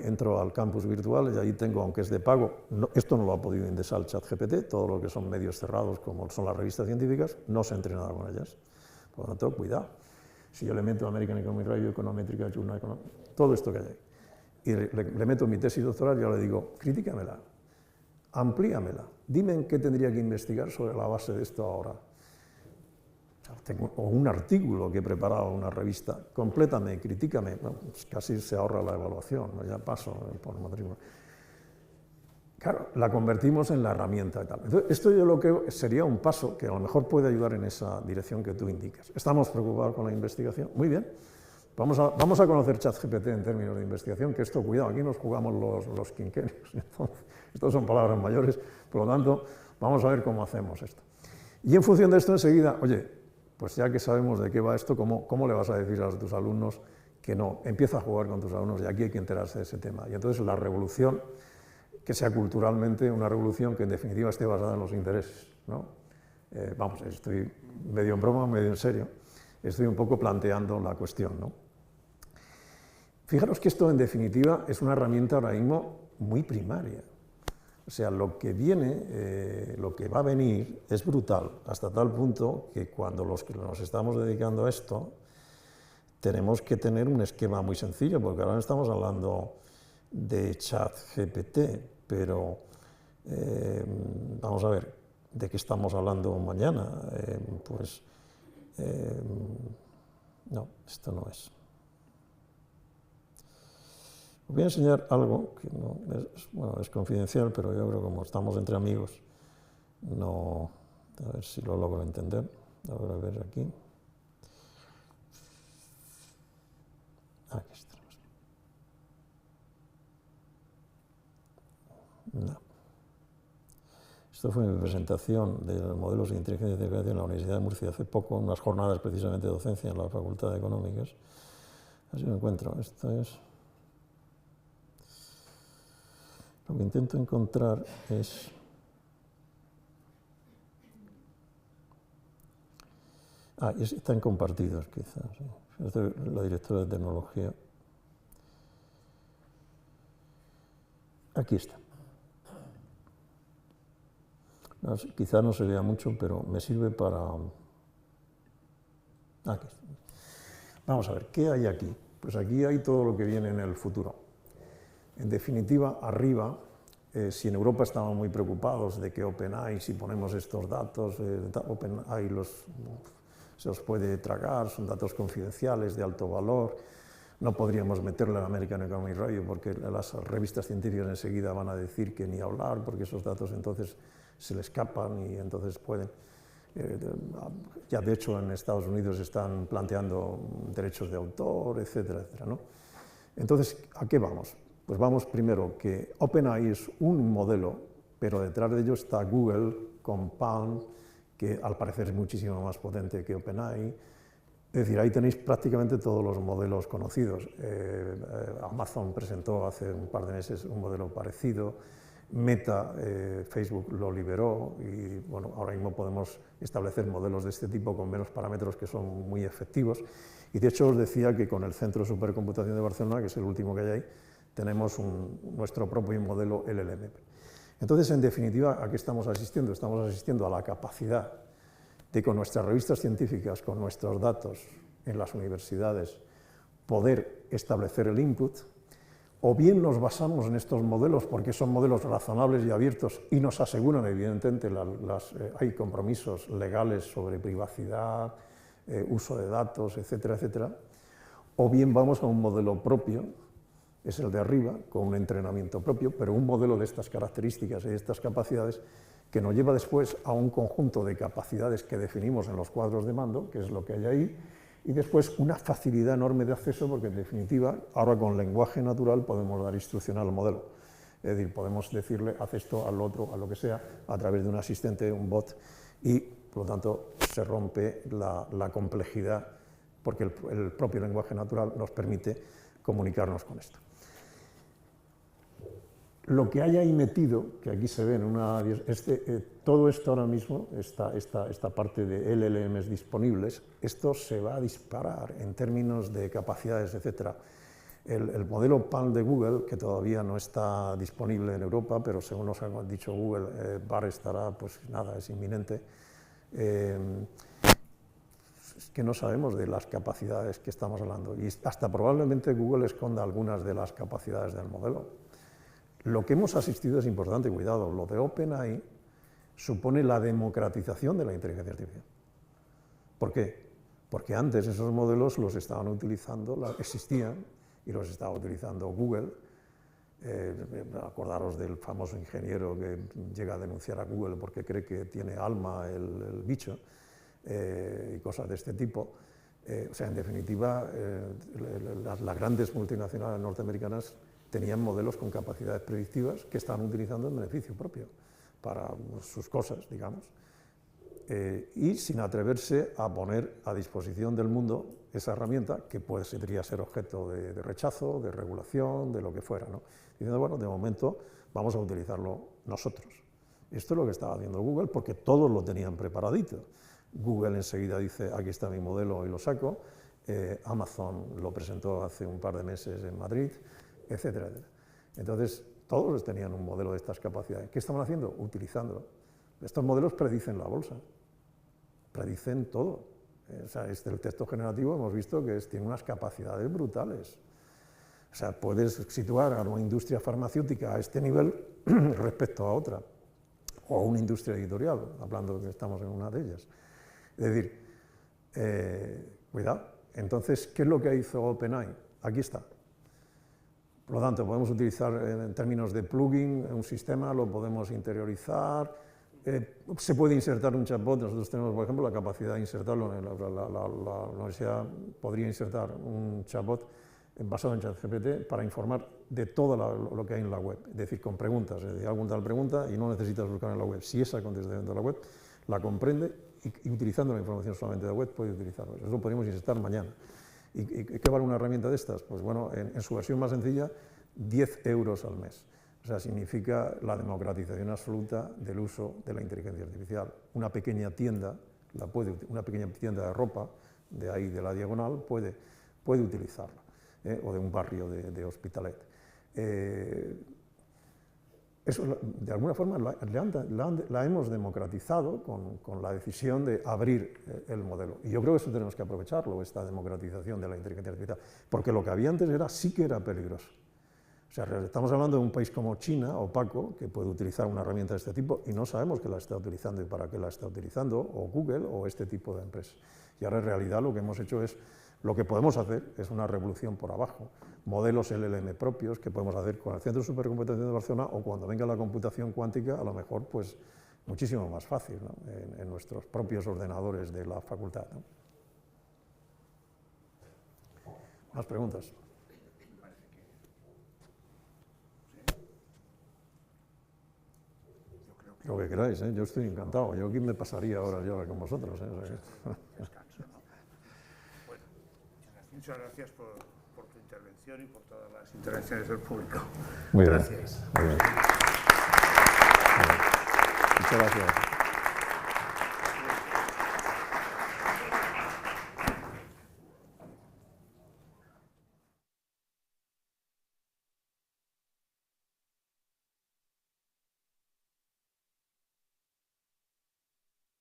entro al campus virtual y ahí tengo, aunque es de pago, esto no lo ha podido indexar el ChatGPT, todo lo que son medios cerrados, como son las revistas científicas, no se entrena con ellas. Por lo tanto, cuidado. Si yo le meto American Economic Review, Econométrica, Journal Economic, todo esto que hay ahí, y le meto mi tesis doctoral, yo le digo, critícamela, amplíamela, dime en qué tendría que investigar sobre la base de esto ahora. O un artículo que he preparado en una revista, complétame, critícame, bueno, pues casi se ahorra la evaluación, ¿no? Ya paso por matrícula. Claro, la convertimos en la herramienta y tal. Entonces, esto yo lo creo sería un paso que a lo mejor puede ayudar en esa dirección que tú indicas. ¿Estamos preocupados con la investigación? Muy bien. Vamos a conocer ChatGPT en términos de investigación, que esto, cuidado, aquí nos jugamos los quinquenios. Entonces, estas son palabras mayores, por lo tanto, vamos a ver cómo hacemos esto. Y en función de esto, enseguida, oye, pues ya que sabemos de qué va esto, ¿cómo le vas a decir a tus alumnos que no? Empieza a jugar con tus alumnos y aquí hay que enterarse de ese tema. Y entonces la revolución, que sea culturalmente una revolución que en definitiva esté basada en los intereses, ¿no? Vamos, estoy medio en broma, medio en serio, estoy un poco planteando la cuestión, ¿no? Fijaros que esto en definitiva es una herramienta ahora mismo muy primaria. O sea, lo que viene, lo que va a venir es brutal, hasta tal punto que cuando los que nos estamos dedicando a esto, tenemos que tener un esquema muy sencillo, porque ahora estamos hablando de ChatGPT, pero vamos a ver, ¿de qué estamos hablando mañana? No, esto no es. Os voy a enseñar algo que no es confidencial, pero yo creo que como estamos entre amigos, no, a ver si lo logro entender. A ver aquí. Aquí está. No. Esto fue mi presentación de los modelos de inteligencia artificial en la Universidad de Murcia hace poco, unas jornadas precisamente de docencia en la Facultad de Económicas. Así lo encuentro. Esto es. Lo que intento encontrar es. Están compartidos quizás. ¿Sí? Esta es la directora de tecnología. Aquí está. No, quizá no se vea mucho, pero me sirve para... Aquí está. Vamos a ver, ¿qué hay aquí? Pues aquí hay todo lo que viene en el futuro. En definitiva, arriba, si en Europa estaban muy preocupados de que OpenAI, si ponemos estos datos, OpenAI se los puede tragar, son datos confidenciales de alto valor, no podríamos meterlo en American Economic Review porque las revistas científicas enseguida van a decir que ni hablar, porque esos datos entonces se le escapan y entonces pueden... ya de hecho en Estados Unidos están planteando derechos de autor, etcétera, etcétera, ¿no? Entonces, ¿a qué vamos? Pues vamos primero que OpenAI es un modelo, pero detrás de ello está Google con Palm, que al parecer es muchísimo más potente que OpenAI. Es decir, ahí tenéis prácticamente todos los modelos conocidos. Amazon presentó hace un par de meses un modelo parecido. Meta, Facebook lo liberó y bueno, ahora mismo podemos establecer modelos de este tipo con menos parámetros que son muy efectivos. Y de hecho os decía que con el Centro de Supercomputación de Barcelona, que es el último que hay ahí, tenemos nuestro propio modelo LLM. Entonces, en definitiva, ¿a qué estamos asistiendo? Estamos asistiendo a la capacidad de con nuestras revistas científicas, con nuestros datos en las universidades, poder establecer el input, o bien nos basamos en estos modelos porque son modelos razonables y abiertos y nos aseguran, evidentemente, hay compromisos legales sobre privacidad, uso de datos, etcétera, etcétera, o bien vamos a un modelo propio, es el de arriba, con un entrenamiento propio, pero un modelo de estas características y de estas capacidades que nos lleva después a un conjunto de capacidades que definimos en los cuadros de mando, que es lo que hay ahí, y después una facilidad enorme de acceso, porque en definitiva, ahora con lenguaje natural podemos dar instrucción al modelo. Es decir, podemos decirle, haz esto, al otro, a lo que sea, a través de un asistente, un bot, y por lo tanto se rompe la complejidad, porque el propio lenguaje natural nos permite comunicarnos con esto. Lo que hay ahí metido, que aquí se ve en una... todo esto ahora mismo, esta parte de LLMs disponibles, esto se va a disparar en términos de capacidades, etc. El modelo PALM de Google, que todavía no está disponible en Europa, pero según nos ha dicho Google, BAR estará, pues nada, es inminente. Es que no sabemos de las capacidades que estamos hablando, y hasta probablemente Google esconda algunas de las capacidades del modelo. Lo que hemos asistido es importante, cuidado, lo de OpenAI supone la democratización de la inteligencia artificial. ¿Por qué? Porque antes esos modelos los estaban utilizando, existían, y los estaba utilizando Google. Acordaros del famoso ingeniero que llega a denunciar a Google porque cree que tiene alma el bicho, y cosas de este tipo. O sea, en definitiva, las grandes multinacionales norteamericanas tenían modelos con capacidades predictivas que estaban utilizando en beneficio propio para sus cosas, digamos, y sin atreverse a poner a disposición del mundo esa herramienta que podría ser objeto de rechazo, de regulación, de lo que fuera, ¿no? Diciendo, bueno, de momento vamos a utilizarlo nosotros. Esto es lo que estaba haciendo Google porque todos lo tenían preparadito. Google enseguida dice, aquí está mi modelo y lo saco. Amazon lo presentó hace un par de meses en Madrid, etcétera, etcétera. Entonces, todos tenían un modelo de estas capacidades. ¿Qué estaban haciendo? Utilizándolo. Estos modelos predicen la bolsa, predicen todo. O sea, el texto generativo hemos visto que tiene unas capacidades brutales. O sea, puedes situar a una industria farmacéutica a este nivel respecto a otra, o a una industria editorial, hablando de que estamos en una de ellas. Es decir, cuidado. Entonces, ¿qué es lo que hizo OpenAI? Aquí está. Por lo tanto, podemos utilizar en términos de plugin un sistema, lo podemos interiorizar, se puede insertar un chatbot. Nosotros tenemos, por ejemplo, la capacidad de insertarlo. La universidad podría insertar un chatbot basado en ChatGPT para informar de todo lo que hay en la web, es decir, con preguntas. Es decir, alguna tal pregunta y no necesitas buscar en la web. Si esa contesta dentro de la web, la comprende y utilizando la información solamente de la web puede utilizarlo. Eso lo podríamos insertar mañana. ¿Y qué vale una herramienta de estas? Pues bueno, en su versión más sencilla, 10 euros al mes. O sea, significa la democratización absoluta del uso de la inteligencia artificial. Una pequeña tienda, una pequeña tienda de ropa, de ahí de la Diagonal, puede utilizarla, o de un barrio de Hospitalet. Eso, de alguna forma, la hemos democratizado con la decisión de abrir el modelo. Y yo creo que eso tenemos que aprovecharlo, esta democratización de la inteligencia artificial, porque lo que había antes sí que era peligroso. O O sea, estamos hablando de un país como China, opaco, que puede utilizar una herramienta de este tipo y no sabemos que la está utilizando y para qué la está utilizando, o Google o este tipo de empresas. Y ahora en realidad lo que hemos hecho es, lo que podemos hacer es una revolución por abajo, modelos LLM propios que podemos hacer con el Centro de Supercomputación de Barcelona o cuando venga la computación cuántica, a lo mejor pues muchísimo más fácil, ¿no? en nuestros propios ordenadores de la facultad, ¿no? ¿Más preguntas? Lo que queráis, ¿eh? Yo estoy encantado. Yo aquí me pasaría horas y horas con vosotros, ¿eh? Descanso, ¿no? Bueno, muchas gracias por tu intervención y por todas las intervenciones del público. Muy Gracias. Bien. Muy bien. Muchas gracias.